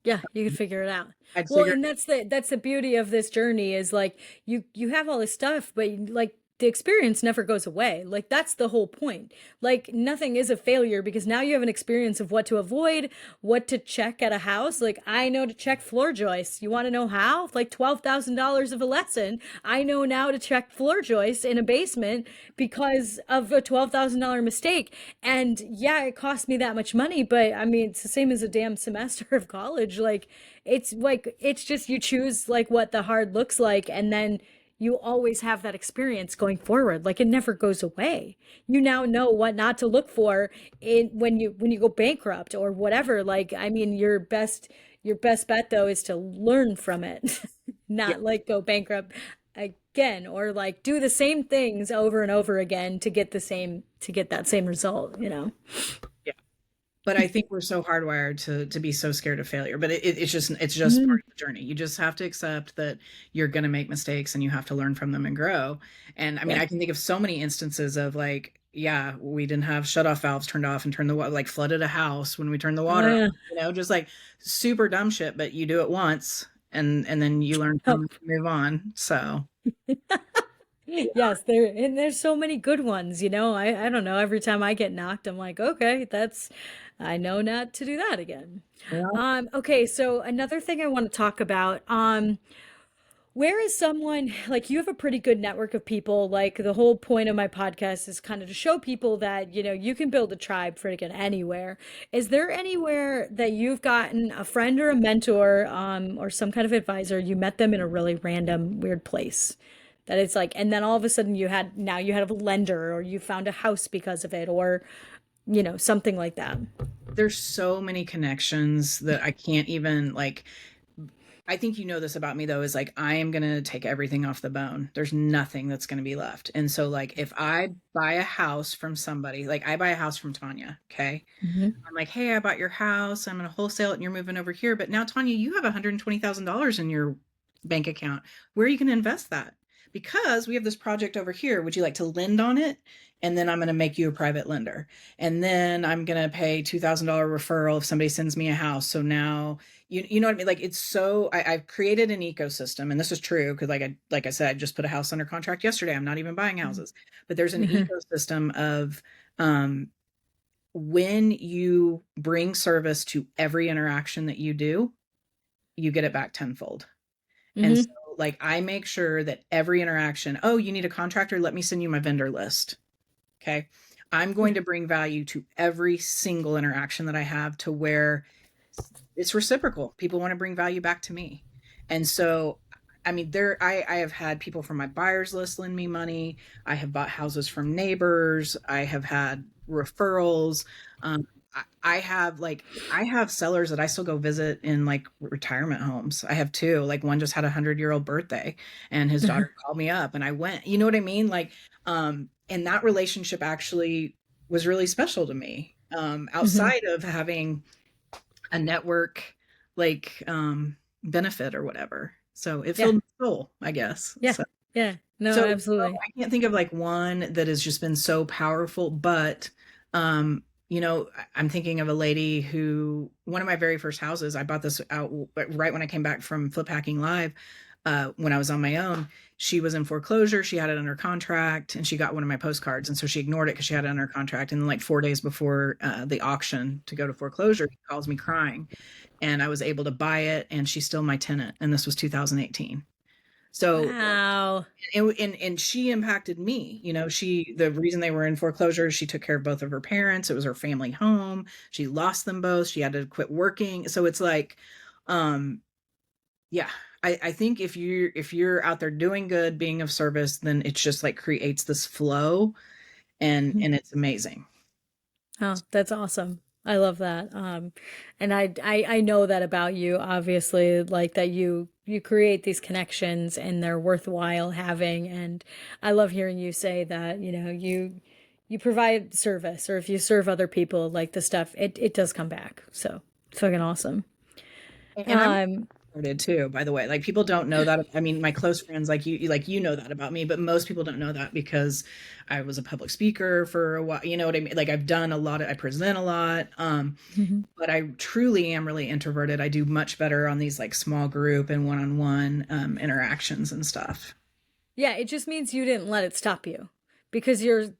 S1: Yeah, you could figure it out.
S2: I'd
S1: Well,
S2: figure
S1: and that's the beauty of this journey is like you have all this stuff, but like the experience never goes away. Like that's the whole point. Like nothing is a failure because now you have an experience of what to avoid, what to check at a house. Like I know to check floor joists. You want to know how? Like $12,000 of a lesson. I know now to check floor joists in a basement because of a $12,000 mistake. And yeah, it cost me that much money, but I mean, it's the same as a damn semester of college. Like it's just you choose like what the hard looks like, and then you always have that experience going forward. Like it never goes away. You now know what not to look for in when you go bankrupt or whatever. Like I mean, your best bet though is to learn from it,
S2: yeah.
S1: not like go bankrupt again or like do the same things over and over again to get that same result, you know.
S2: Yeah. But I think we're so hardwired to be so scared of failure. But it's just
S1: Mhm.
S2: part of the journey. You just have to accept that you're going to make mistakes and you have to learn from them and grow. And I mean,
S1: Yeah.
S2: I can think of so many instances of like, yeah, we didn't have shut-off valves turned off and turned the water, like flooded a house when we turned the
S1: Oh
S2: water on,
S1: yeah.
S2: just like super dumb shit, but you do it once and then you learn from it and move on. So,
S1: Yes, there's so many good ones, you know. I don't know. Every time I get knocked, I'm like, okay, I know not to do that again.
S2: yeah.
S1: Okay, so another thing I want to talk about, where is someone like you have a pretty good network of people. Like the whole point of my podcast is kind of to show people that, you can build a tribe freaking anywhere. Is there anywhere that you've gotten a friend or a mentor, or some kind of advisor, you met them in a really random, weird place? That it's like, and then all of a sudden you had a lender or you found a house because of it or, something like that.
S2: There's so many connections that I can't even like. I think you know this about me though, is like I am gonna take everything off the bone. There's nothing that's gonna be left. And so like if I buy a house from somebody, like I buy a house from Tanya, okay?
S1: Hmm.
S2: I'm like, hey, I bought your house. I'm gonna wholesale it and you're moving over here. But now, Tanya, you have $120,000 in your bank account. Where are you gonna invest that? Because we have this project over here. Would you like to lend on it? And then I'm gonna make you a private lender. And then I'm gonna pay $2,000 referral if somebody sends me a house. So now you know what I mean? Like it's so I've created an ecosystem, and this is true because like I said, I just put a house under contract yesterday. I'm not even buying houses, but there's an
S1: Hmm.
S2: ecosystem of um, when you bring service to every interaction that you do, you get it back tenfold. And so
S1: Hmm.
S2: like I make sure that every interaction, oh, you need a contractor, let me send you my vendor list. Okay. I'm going to bring value to every single interaction that I have to where it's reciprocal. People want to bring value back to me. And so, I mean, I have had people from my buyers list lend me money. I have bought houses from neighbors. I have had referrals. I have sellers that I still go visit in like retirement homes. I have two. Like one just had a 100-year-old birthday, and his daughter called me up, and I went. You know what I mean? Like, and that relationship actually was really special to me.
S1: Hmm.
S2: Outside of having a network like benefit or whatever. So it
S1: Yeah.
S2: filled my soul, I guess.
S1: Yeah.
S2: So
S1: Yeah. No,
S2: so
S1: absolutely.
S2: I can't think of like one that has just been so powerful, but I'm thinking of a lady who one of my very first houses, I bought this out right when I came back from Flip Hacking Live, when I was on my own. She was in foreclosure. She had it under contract, and she got one of my postcards, and so she ignored it because she had it under contract. And then, like 4 days before the auction to go to foreclosure, she calls me crying, and I was able to buy it, and she's still my tenant. And this was 2018. So
S1: Wow.
S2: and she impacted me. The reason they were in foreclosure, she took care of both of her parents. It was her family home. She lost them both. She had to quit working. So it's like, um, yeah, I think if you're out there doing good, being of service, then it's just like creates this flow, and it's amazing.
S1: Oh, that's awesome. I love that. And I know that about you, obviously, like that you create these connections and they're worthwhile having. And I love hearing you say that, you provide service, or if you serve other people, like the stuff, it does come back. So it's fucking awesome.
S2: And I'm
S1: Um,
S2: extroverted too, by the way. Like people don't know that. I mean, my close friends, like you know that about me, but most people don't know that because I was a public speaker for a while. You know what I mean? Like I present a lot. But I truly am really introverted. I do much better on these like small group and one-on-one interactions and stuff.
S1: Yeah, it just means you didn't let it stop you, because your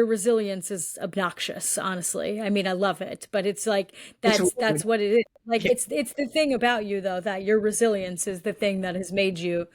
S1: resilience is obnoxious, honestly. I mean, I love it, but it's like
S2: It's
S1: that's
S2: weird.
S1: what it is. Like
S2: Yeah.
S1: it's the thing about you though, that your resilience is the thing that has made you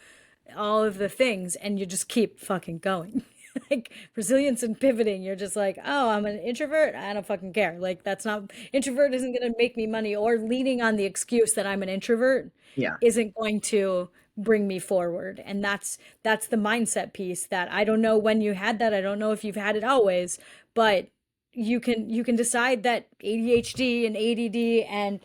S1: all of the things, and you just keep fucking going. Like resilience and pivoting, you're just like, "Oh, I'm an introvert. I don't fucking care." Like that's not introvert isn't going to make me money, or leaning on the excuse that I'm an introvert
S2: Yeah.
S1: isn't going to bring me forward. And that's the mindset piece that I don't know when you had that. I don't know if you've had it always, but you can decide that ADHD and ADD and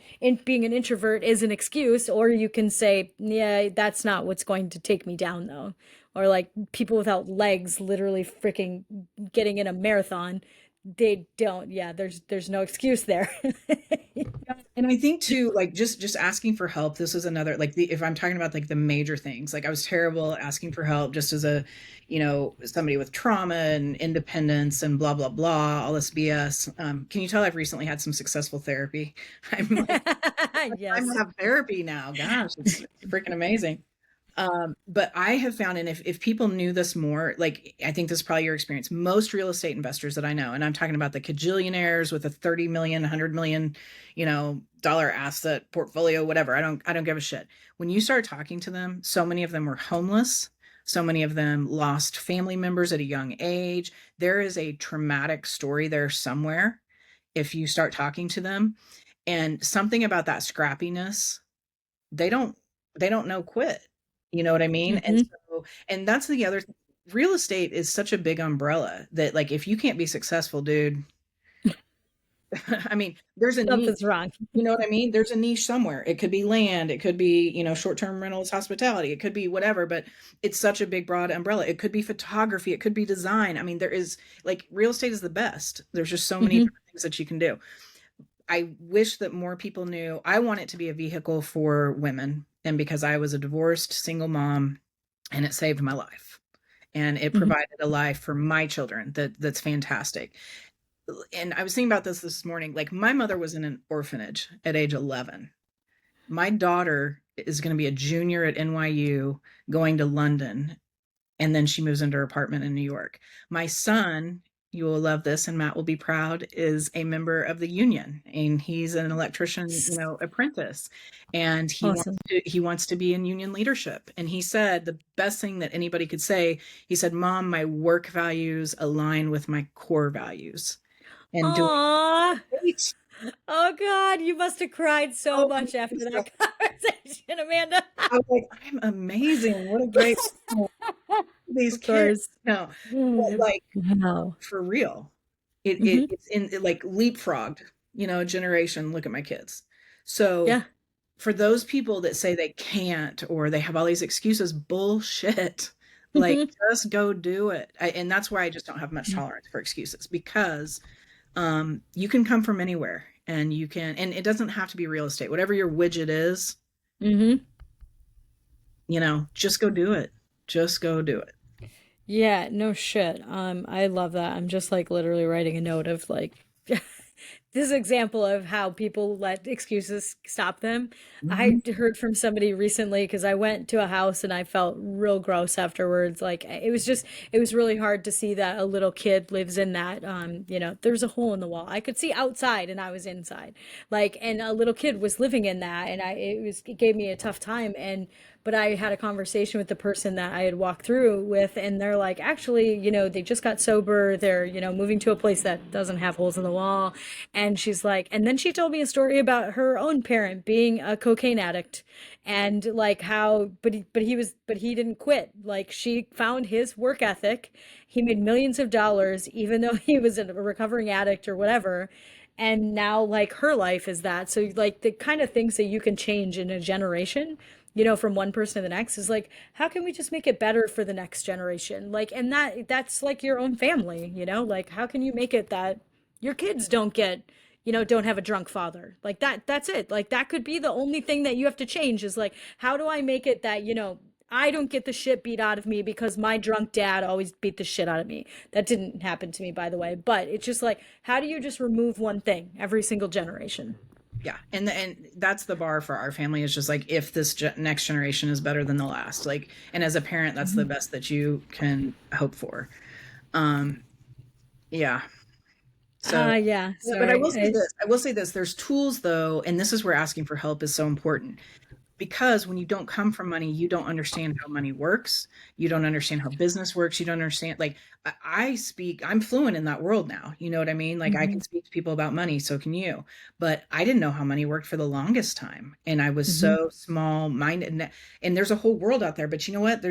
S1: being an introvert is an excuse, or you can say, yeah, that's not what's going to take me down though. Or like people without legs literally freaking getting in a marathon, they don't. Yeah, there's no excuse there.
S2: Yeah, and I think too, like just asking for help. This is another like if I'm talking about like the major things, like I was terrible at asking for help just as somebody with trauma and independence and blah blah blah, all this BS. Can you tell I've recently had some successful therapy? I'm like I'm
S1: Yes.
S2: gonna have therapy now. Gosh, it's freaking amazing. But I have found, and if people knew this more, like I think this is probably your experience, most real estate investors that I know, and I'm talking about the cajillionaires with a 30 million, 100 million, dollar asset portfolio, whatever. I don't give a shit. When you start talking to them, so many of them were homeless. So many of them lost family members at a young age. There is a traumatic story there somewhere if you start talking to them. And something about that scrappiness, they don't they don't know quit. You know what I mean? And
S1: Hmm.
S2: so and that's the other real estate is such a big umbrella that like if you can't be successful, dude, I mean, there's a niche.
S1: Something's wrong.
S2: You know what I mean? There's a niche somewhere. It could be land, it could be, short-term rentals, hospitality, it could be whatever, but it's such a big broad umbrella. It could be photography, it could be design. I mean, there is like real estate is the best. There's just so many
S1: Hmm.
S2: different things that you can do. I wish that more people knew. I want it to be a vehicle for women. And because I was a divorced single mom and it saved my life and it
S1: Hmm.
S2: provided a life for my children that's fantastic. And I was thinking about this morning. Like my mother was in an orphanage at age 11. My daughter is going to be a junior at NYU going to London, and then she moves into her apartment in New York. My son, you will love this, and Matt will be proud, is a member of the union, and he's an electrician, apprentice, and
S1: Awesome.
S2: he wants to be in union leadership. And he said the best thing that anybody could say. He said, "Mom, my work values align with my core values." And doing
S1: Aw.
S2: great.
S1: Oh God, you must have cried so
S2: Oh,
S1: much after that conversation, Amanda.
S2: I was like, I'm amazing. What a great these
S1: Of
S2: kids.
S1: course.
S2: No, but
S1: Mm.
S2: like
S1: Wow.
S2: for real.
S1: Hmm.
S2: It's in it like leapfrogged, a generation. Look at my kids. So
S1: Yeah.
S2: for those people that say they can't or they have all these excuses, bullshit. Like
S1: Hmm.
S2: just go do it. And that's why I just don't have much tolerance for excuses because you can come from anywhere and and it doesn't have to be real estate. Whatever your widget is,
S1: Hmm.
S2: just go do it. Just go do it.
S1: Yeah, no shit. I love that. I'm just like literally writing a note of like this example of how people let excuses stop them.
S2: Mhm.
S1: I heard from somebody recently because I went to a house and I felt real gross afterwards. Like it was really hard to see that a little kid lives in that. There's a hole in the wall. I could see outside and I was inside. Like, and a little kid was living in that, and it gave me a tough time. And but I had a conversation with the person that I had walked through with, and they're like, actually, they just got sober. They're, moving to a place that doesn't have holes in the wall. And she's like, and then she told me a story about her own parent being a cocaine addict, and like how, but he didn't quit. Like she found his work ethic. He made millions of dollars, even though he was a recovering addict or whatever. And now like her life is that. So like the kind of things that you can change in a generation, from one person to the next, is like, how can we just make it better for the next generation? Like, and that's like your own family, like how can you make it that your kids don't have a drunk father? Like that's it. Like that could be the only thing that you have to change, is like, how do I make it that, I don't get the shit beat out of me because my drunk dad always beat the shit out of me. That didn't happen to me, by the way. But it's just like, how do you just remove one thing every single generation?
S2: Yeah, and that's the bar for our family, is just like, if this next generation is better than the last, like, and as a parent, that's the
S1: Mhm.
S2: best that you can hope for. Um, yeah. So,
S1: Yeah,
S2: but I
S1: sorry.
S2: will say this. I will say this. There's tools though, and this is where asking for help is so important, because when you don't come from money, you don't understand how money works. You don't understand how business works. You don't understand, like, I'm fluent in that world now. You know what I mean? Like, I can
S1: Mhm.
S2: speak to people about money. So can you. But I didn't know how money worked for the longest time. And I was
S1: Mhm.
S2: so small minded. And there's a whole world out there. But you know what?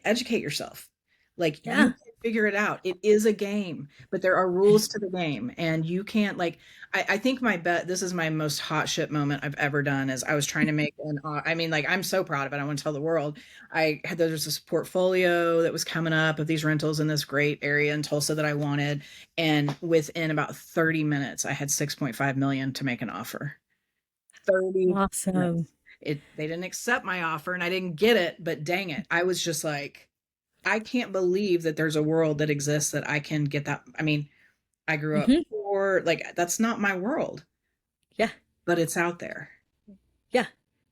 S2: Educate yourself. Like, you
S1: Yeah.
S2: can figure it out. It is a game, but there are rules to the game. And you can't, like, I think this is my most hot shit moment I've ever done, is I was trying to make I mean, like, I'm so proud of it. I want to tell the world. There was this portfolio that was coming up of these rentals in this great area in Tulsa that I wanted. And within about 30 minutes, I had 6.5 million to make an offer. 30
S1: Awesome.
S2: minutes. They didn't accept my offer and I didn't get it, but dang it. I was just like, I can't believe that there's a world that exists that I can get that. I mean, I grew up
S1: Mhm.
S2: poor, like, that's not my world,
S1: Yeah.
S2: but it's out there.
S1: Yeah.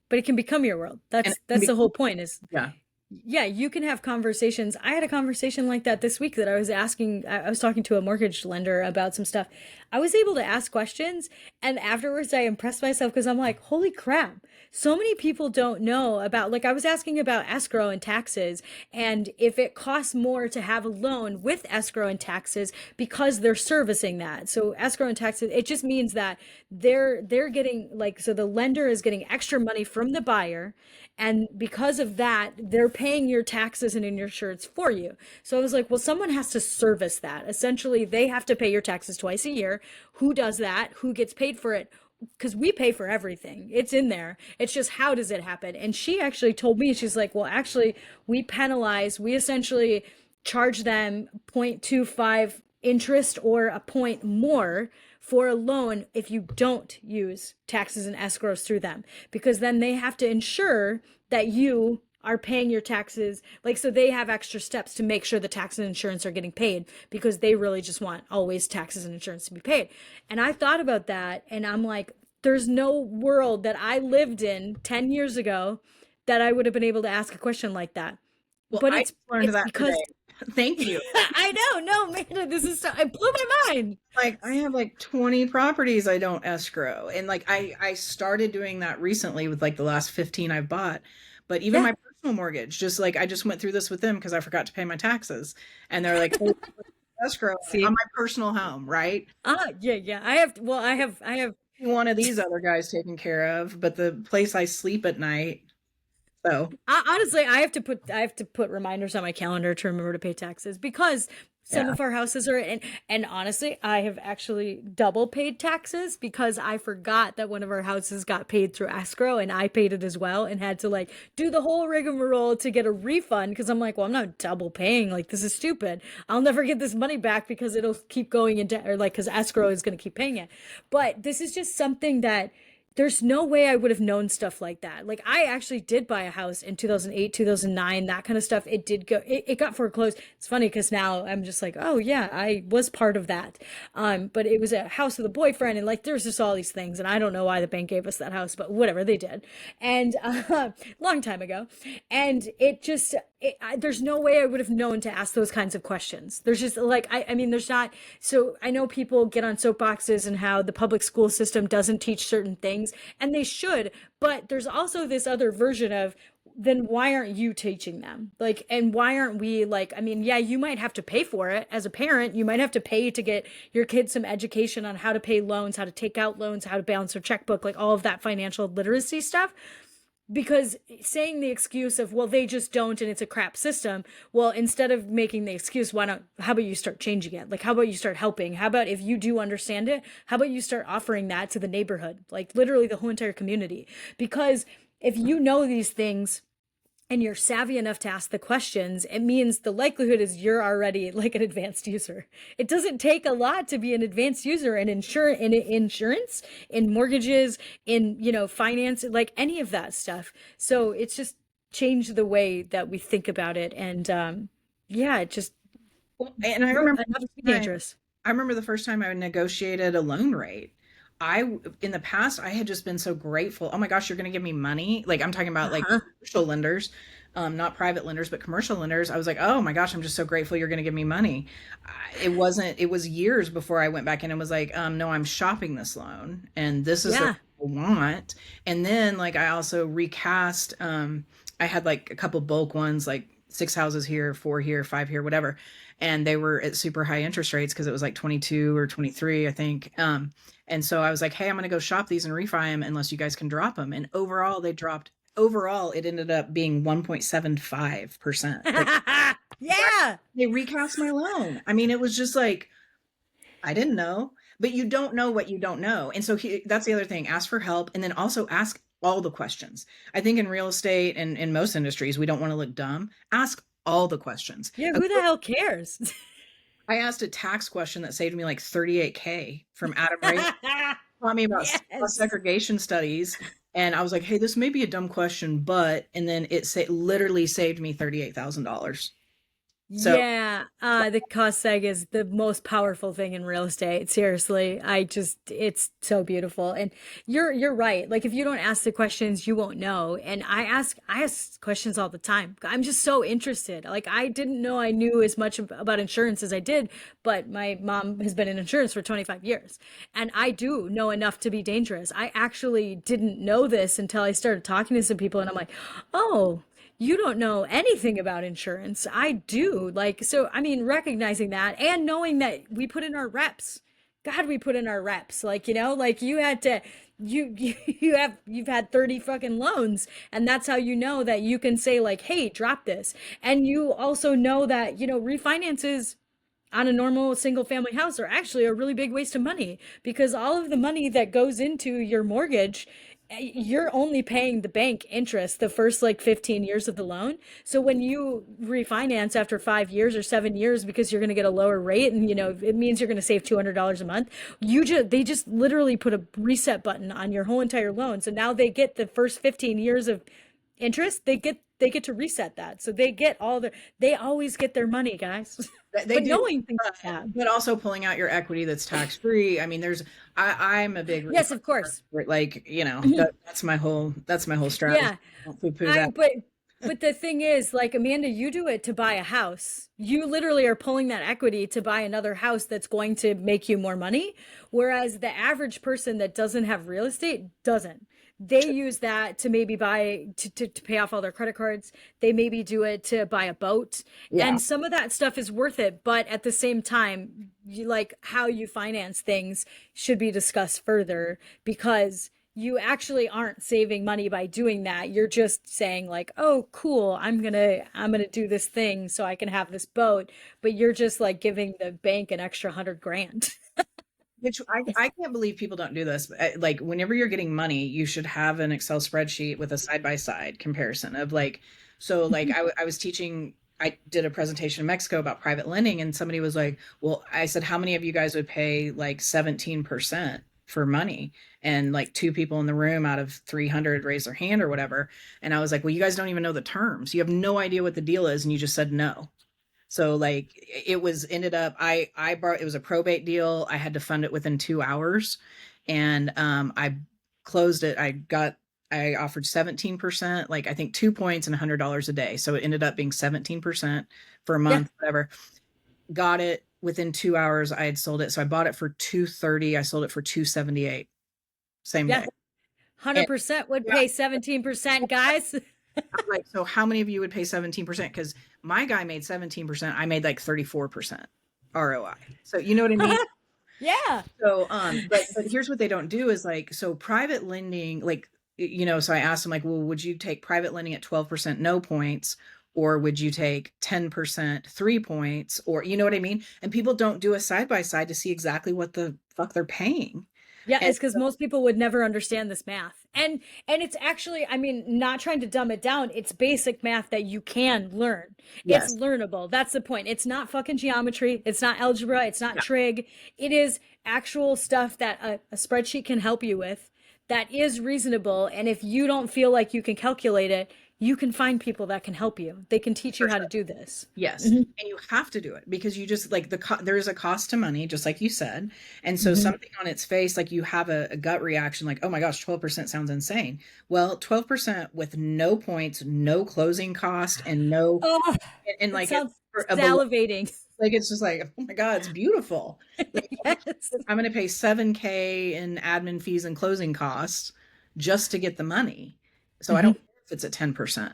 S1: But it can become your world.
S2: And
S1: That's
S2: it can
S1: that's
S2: be,
S1: the whole point, is
S2: yeah.
S1: yeah, you can have conversations. I had a conversation like that this week, that I was talking to a mortgage lender about some stuff. I was able to ask questions, and afterwards I impressed myself because I'm like, holy crap. So many people don't know about, like, I was asking about escrow and taxes, and if it costs more to have a loan with escrow and taxes because they're servicing that. So escrow and taxes, it just means that they're getting, like, so the lender is getting extra money from the buyer, and because of that, they're paying your taxes and your insurance for you. So I was like, well, someone has to service that. Essentially, they have to pay your taxes twice a year. Who does that? Who gets paid for it? Because we pay for everything. It's in there. It's just, how does it happen? And she actually told me, she's like, well, actually, we essentially charge them 0.25 interest, or a point more for a loan, if you don't use taxes and escrows through them, because then they have to ensure that you are paying your taxes. Like, so they have extra steps to make sure the taxes and insurance are getting paid, because they really just want always taxes and insurance to be paid. And I thought about that, and I'm like, there's no world that I lived in 10 years ago that I would have been able to ask a question like that.
S2: Well,
S1: But
S2: I
S1: it's
S2: just learned
S1: it's
S2: that
S1: because
S2: today. Thank you.
S1: I know, no, man, this is so, it blew my mind.
S2: Like, I have like 20 properties I don't escrow. And like, I started doing that recently with like the last 15 I've bought. But even
S1: Yeah.
S2: my personal mortgage, just like, I just went through this with them because I forgot to pay my taxes. And they're like, hey, escrow on
S1: See,
S2: my personal home, right?
S1: yeah, yeah. I have.
S2: One of these other guys taken care of, but the place I sleep at night. So,
S1: Honestly, I have to put reminders on my calendar to remember to pay taxes, because some
S2: yeah.
S1: of our houses are, and honestly, I have actually double paid taxes because I forgot that one of our houses got paid through escrow, and I paid it as well, and had to like do the whole rigmarole to get a refund, because I'm like, well, I'm not double paying. Like, this is stupid. I'll never get this money back because it'll keep going into, or like, because escrow is going to keep paying it. But this is just something that there's no way I would have known stuff like that. Like, I actually did buy a house in 2008, 2009, that kind of stuff. It got foreclosed. It's funny because now I'm just like, oh yeah, I was part of that. But it was a house with a boyfriend, and like, there's just all these things. And I don't know why the bank gave us that house, but whatever, they did. And long time ago. And there's no way I would have known to ask those kinds of questions. There's just like, I mean, there's not. So I know people get on soapboxes and how the public school system doesn't teach certain things, and they should. But there's also this other version of, then why aren't you teaching them? Like, and why aren't we like, I mean, yeah, you might have to pay for it as a parent. You might have to pay to get your kids some education on how to pay loans, how to take out loans, how to balance their checkbook, like all of that financial literacy stuff. Because saying the excuse of, well, they just don't and it's a crap system, well, instead of making the excuse, why not, how about you start changing it? Like, how about you start helping? How about if you do understand it, how about you start offering that to the neighborhood, like literally the whole entire community? Because if you know these things and you're savvy enough to ask the questions, it means the likelihood is you're already like an advanced user. It doesn't take a lot to be an advanced user in insurance, in mortgages, in, finance, like any of that stuff. So it's just changed the way that we think about it. And yeah, it just
S2: Well, and
S1: enough to be dangerous.
S2: I remember the first time I negotiated a loan rate. In the past, I had just been so grateful. Oh my gosh, you're going to give me money. Like I'm talking about like
S1: Uh-huh.
S2: commercial lenders, not private lenders, but commercial lenders. I was like, oh my gosh, I'm just so grateful you're going to give me money. It was years before I went back in and was like, no, I'm shopping this loan and this is the
S1: Yeah.
S2: I want. And then like I also recast, I had like a couple bulk ones, like six houses here, four here, five here, whatever. And they were at super high interest rates because it was like 22 or 23, I think. And so I was like, hey, I'm going to go shop these and refi them unless you guys can drop them. And overall, they dropped. Overall, it ended up being 1.75%. Like
S1: Yeah.
S2: they recast my loan. I mean, it was just like, I didn't know, but you don't know what you don't know. And so that's the other thing. Ask for help and then also ask all the questions. I think in real estate and in most industries, we don't want to look dumb. Ask all the questions.
S1: Yeah, who the hell cares?
S2: I asked a tax question that saved me like 38K from Adam Ray. Taught me about
S1: Yes.
S2: segregation studies. And I was like, hey, this may be a dumb question, but, and then literally saved me $38,000. So
S1: Yeah, the cost seg is the most powerful thing in real estate. Seriously, it's so beautiful. And you're right. Like if you don't ask the questions, you won't know. And I ask questions all the time. I'm just so interested. Like I didn't know I knew as much about insurance as I did, but my mom has been in insurance for 25 years, and I do know enough to be dangerous. I actually didn't know this until I started talking to some people, and I'm like, oh, you don't know anything about insurance. I do. Like, so, I mean, recognizing that and knowing that we put in our reps. God, we put in our reps. Like, like you had to, you've had 30 fucking loans. And that's how you know that you can say, like, hey, drop this. And you also know that, refinances on a normal single family house are actually a really big waste of money because all of the money that goes into your mortgage, you're only paying the bank interest the first like 15 years of the loan. So when you refinance after 5 years or 7 years because you're going to get a lower rate and it means you're going to save $200 a month, they just literally put a reset button on your whole entire loan. So now they get the first 15 years of interest. They get to reset that. So they always get their money, guys.
S2: they
S1: But
S2: do,
S1: knowing things like that.
S2: but also pulling out your equity that's tax free. I mean, I'm a big,
S1: Yes, of course.
S2: like, that's my whole strategy.
S1: Yeah.
S2: Don't poo-poo
S1: I
S2: that.
S1: but the thing is, like Amanda, you do it to buy a house. You literally are pulling that equity to buy another house that's going to make you more money, whereas the average person that doesn't have real estate doesn't. They use that to maybe buy to pay off all their credit cards. They maybe do it to buy a boat.
S2: Yeah.
S1: And some of that stuff is worth it, but at the same time, like how you finance things should be discussed further because you actually aren't saving money by doing that. You're just saying like, "Oh, cool, I'm going to do this thing so I can have this boat." But you're just like giving the bank an extra 100 grand.
S2: Which I can't believe people don't do this. Like whenever you're getting money, you should have an Excel spreadsheet with a side by side comparison of like, so like I was teaching, I did a presentation in Mexico about private lending and somebody was like, well, I said, how many of you guys would pay like 17% for money? And like two people in the room out of 300 raised their hand or whatever. And I was like, well, you guys don't even know the terms. You have no idea what the deal is. And you just said no. So like it was ended up I brought it was a probate deal. I had to fund it within 2 hours and I closed it. I offered 17%, like I think 2 points and $100 a day. So it ended up being 17% for a
S1: Yeah.
S2: month, whatever. Got it within 2 hours. I had sold it. So I bought it for 230. I sold it for 278 same
S1: Yeah.
S2: day. And
S1: 100% would
S2: yeah,
S1: pay 17%, guys.
S2: I'm like, so how many of you would pay 17%? Because my guy made 17%. I made like 34% ROI. So you know what I mean?
S1: Yeah.
S2: So, but here's what they don't do is like, so private lending, like, so I asked them like, well, would you take private lending at 12% no points, or would you take 10% 3 points, or you know what I mean? And people don't do a side by side to see exactly what the fuck they're paying.
S1: Yeah,
S2: And
S1: it's because most people would never understand this math. And it's actually, I mean, not trying to dumb it down, it's basic math that you can learn. It's
S2: yes,
S1: learnable. That's the point. It's not fucking geometry, it's not algebra, it's not
S2: yeah,
S1: trig. It is actual stuff that a spreadsheet can help you with that is reasonable. And if you don't feel like you can calculate it, you can find people that can help you. They can teach you
S2: for
S1: how to
S2: sure.
S1: do this.
S2: Yes.
S1: Mhm.
S2: And you have to do it because you just like there is a cost to money, just like you said. And so
S1: Mhm.
S2: something on its face, like you have a gut reaction, like, oh my gosh, 12% sounds insane. Well, 12% with no points, no closing cost, and no,
S1: Oh,
S2: and
S1: it
S2: like it
S1: sounds
S2: for a below,
S1: salivating.
S2: like it's just like, oh my God, it's beautiful. Like,
S1: Yes.
S2: I'm going to pay 7K in admin fees and closing costs just to get the money. So I don't
S1: Mhm.
S2: care if it's at 10%.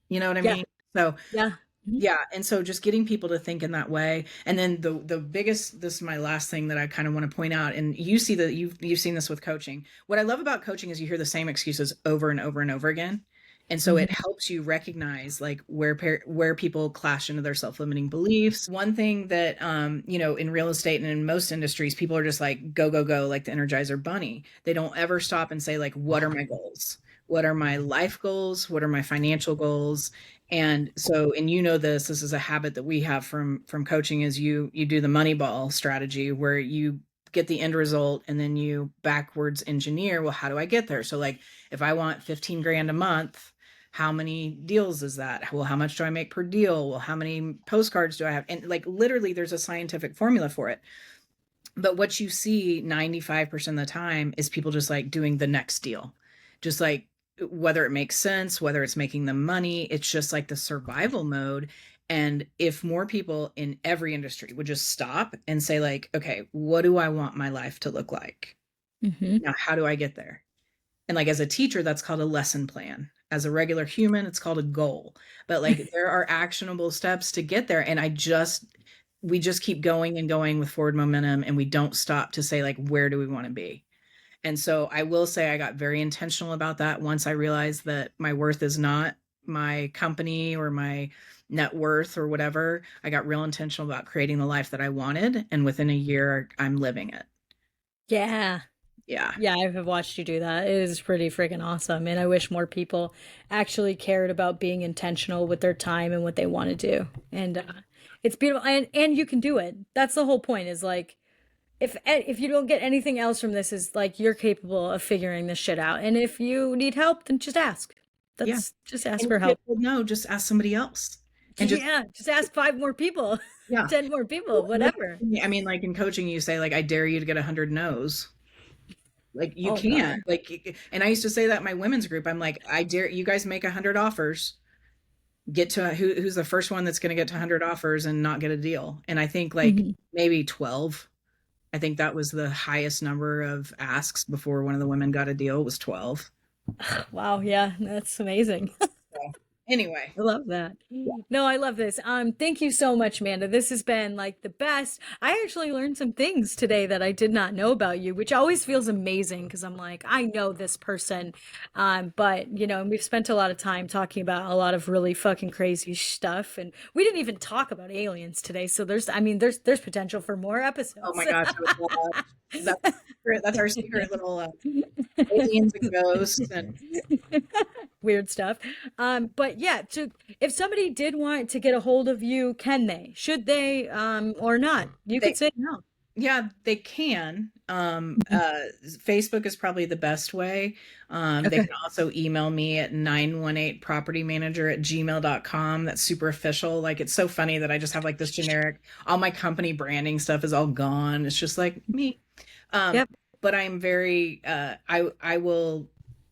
S2: You know what I
S1: Yeah.
S2: mean? So
S1: Yeah. Mhm.
S2: yeah, and so just getting people to think in that way. And then the biggest, this is my last thing that I kind of want to point out, and you see that you've seen this with coaching. What I love about coaching is you hear the same excuses over and over and over again. And so it
S1: Mhm.
S2: helps you recognize like where people clash into their self-limiting beliefs. One thing that in real estate and in most industries, people are just like go, go, go, like the Energizer Bunny. They don't ever stop and say, like, what are my goals? What are my life goals? What are my financial goals? And so, and this is a habit that we have from coaching, is you do the money ball strategy where you get the end result and then you backwards engineer, well, how do I get there? So like if I want 15 grand a month, how many deals is that? Well, how much do I make per deal? Well, how many postcards do I have? And like literally there's a scientific formula for it. But what you see 95% of the time is people just like doing the next deal. Just like whether it makes sense, whether it's making them money, it's just like the survival mode. And if more people in every industry would just stop and say, like, okay, what do I want my life to look like?
S1: Mhm.
S2: Now, how do I get there? And like as a teacher, that's called a lesson plan. As a regular human, it's called a goal. But like there are actionable steps to get there. And we just keep going and going with forward momentum, and we don't stop to say, like, where do we want to be? And so I will say I got very intentional about that once I realized that my worth is not my company or my net worth or whatever. I got real intentional about creating the life that I wanted. And within a year, I'm living it.
S1: Yeah.
S2: Yeah.
S1: Yeah, I've watched you do that. It is pretty freaking awesome. And I wish more people actually cared about being intentional with their time and what they want to do. And it's beautiful. And you can do it. That's the whole point is like if you don't get anything else from this is like you're capable of figuring this shit out. And if you need help, then just ask.
S2: Yeah.
S1: That's just ask
S2: And
S1: for
S2: if you get
S1: help.
S2: told no, just ask somebody else. And just,
S1: Yeah, just ask 5 more people,
S2: yeah.
S1: 10 more people, whatever.
S2: I mean, like in coaching, you say, like, I dare you to get 100 no's. Like, you
S1: Oh
S2: can't.
S1: God.
S2: Like, and I used to say that in my women's group. I'm like, I dare you guys make 100 offers. Get to who's the first one that's going to get to 100 offers and not get a deal. And I think like
S1: Mhm.
S2: maybe 12. I think that was the highest number of asks before one of the women got a deal was 12.
S1: Wow, yeah, that's amazing.
S2: So anyway,
S1: I love that. No, I love this. Thank you so much, Amanda. This has been like the best. I actually learned some things today that I did not know about you, which always feels amazing because I'm like, I know this person. But and we've spent a lot of time talking about a lot of really fucking crazy stuff, and we didn't even talk about aliens today. So there's potential for more
S2: oh
S1: episodes.
S2: my gosh, I would love that's our secret little aliens and ghosts and
S1: Weird stuff. But yeah, so if somebody did want to get a hold of you, can they? Should they? Or not? You
S2: they
S1: could say no.
S2: yeah, they can.
S1: Mhm.
S2: Facebook is probably the best way. They
S1: Okay.
S2: can also email me at 918propertymanager@gmail.com. That's super official. Like, it's so funny that I just have like this generic, all my company branding stuff is all gone. It's just like me. Um,
S1: Yep.
S2: but I'm very, I will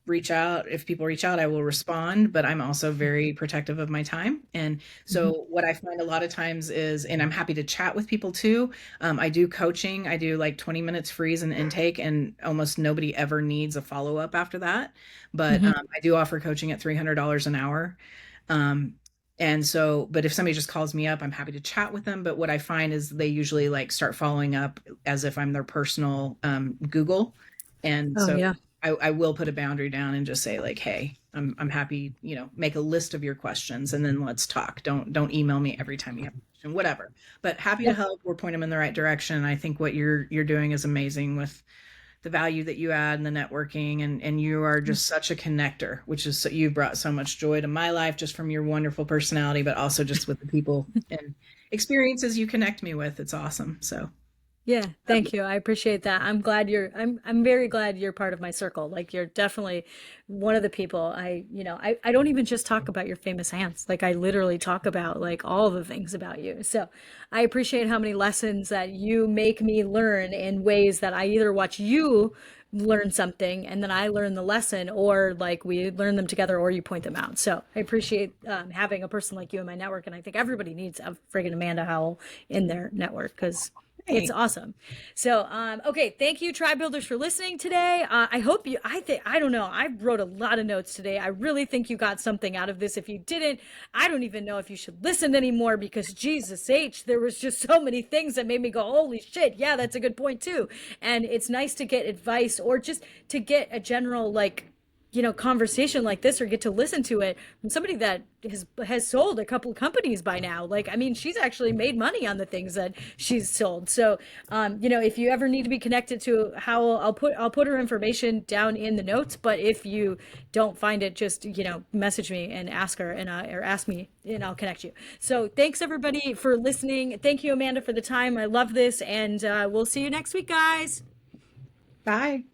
S2: reach out. If people reach out, I will respond, but I'm also very protective of my time. And
S1: Mhm.
S2: so what I find a lot of times is, and I'm happy to chat with people too. I do coaching. I do like 20 minutes free as an intake, and almost nobody ever needs a follow up after that. But
S1: Mhm.
S2: I do offer coaching at $300 an hour. Um, and so, but if somebody just calls me up, I'm happy to chat with them. But what I find is they usually like start following up as if I'm their personal Google. And
S1: Oh
S2: so
S1: yeah.
S2: I will put a boundary down and just say like, hey, I'm happy, make a list of your questions and then let's talk. Don't email me every time you have a question, whatever. But happy to
S1: Yeah.
S2: help or point them in the right direction. I think what you're doing is amazing with the value that you add and the networking, and you are just such a connector, which is you've brought so much joy to my life just from your wonderful personality, but also just with the people and experiences you connect me with. It's awesome. So
S1: Yeah,
S2: love you.
S1: thank you. I appreciate that. I'm very glad you're part of my circle. Like you're definitely one of the people I don't even just talk about your famous hands. Like I literally talk about like all the things about you. So I appreciate how many lessons that you make me learn in ways that I either watch you learn something and then I learn the lesson, or like we learn them together, or you point them out. So I appreciate having a person like you in my network. And I think everybody needs a friggin' Amanda Howell in their network because it's
S2: Thanks.
S1: awesome. So, okay, thank you, Tribe Builders, for listening today. I hope you. I don't know. I wrote a lot of notes today. I really think you got something out of this. If you didn't, I don't even know if you should listen anymore because Jesus H, there was just so many things that made me go, holy shit. Yeah, that's a good point too. And it's nice to get advice or just to get a general conversation like this, or get to listen to it from somebody that has sold a couple of companies by now. Like, I mean, she's actually made money on the things that she's sold. So, if you ever need to be connected to Howell, I'll put her information down in the notes. But if you don't find it, just message me and ask her, and or ask me, and I'll connect you. So, thanks everybody for listening. Thank you, Amanda, for the time. I love this, and we'll see you next week, guys.
S2: Bye.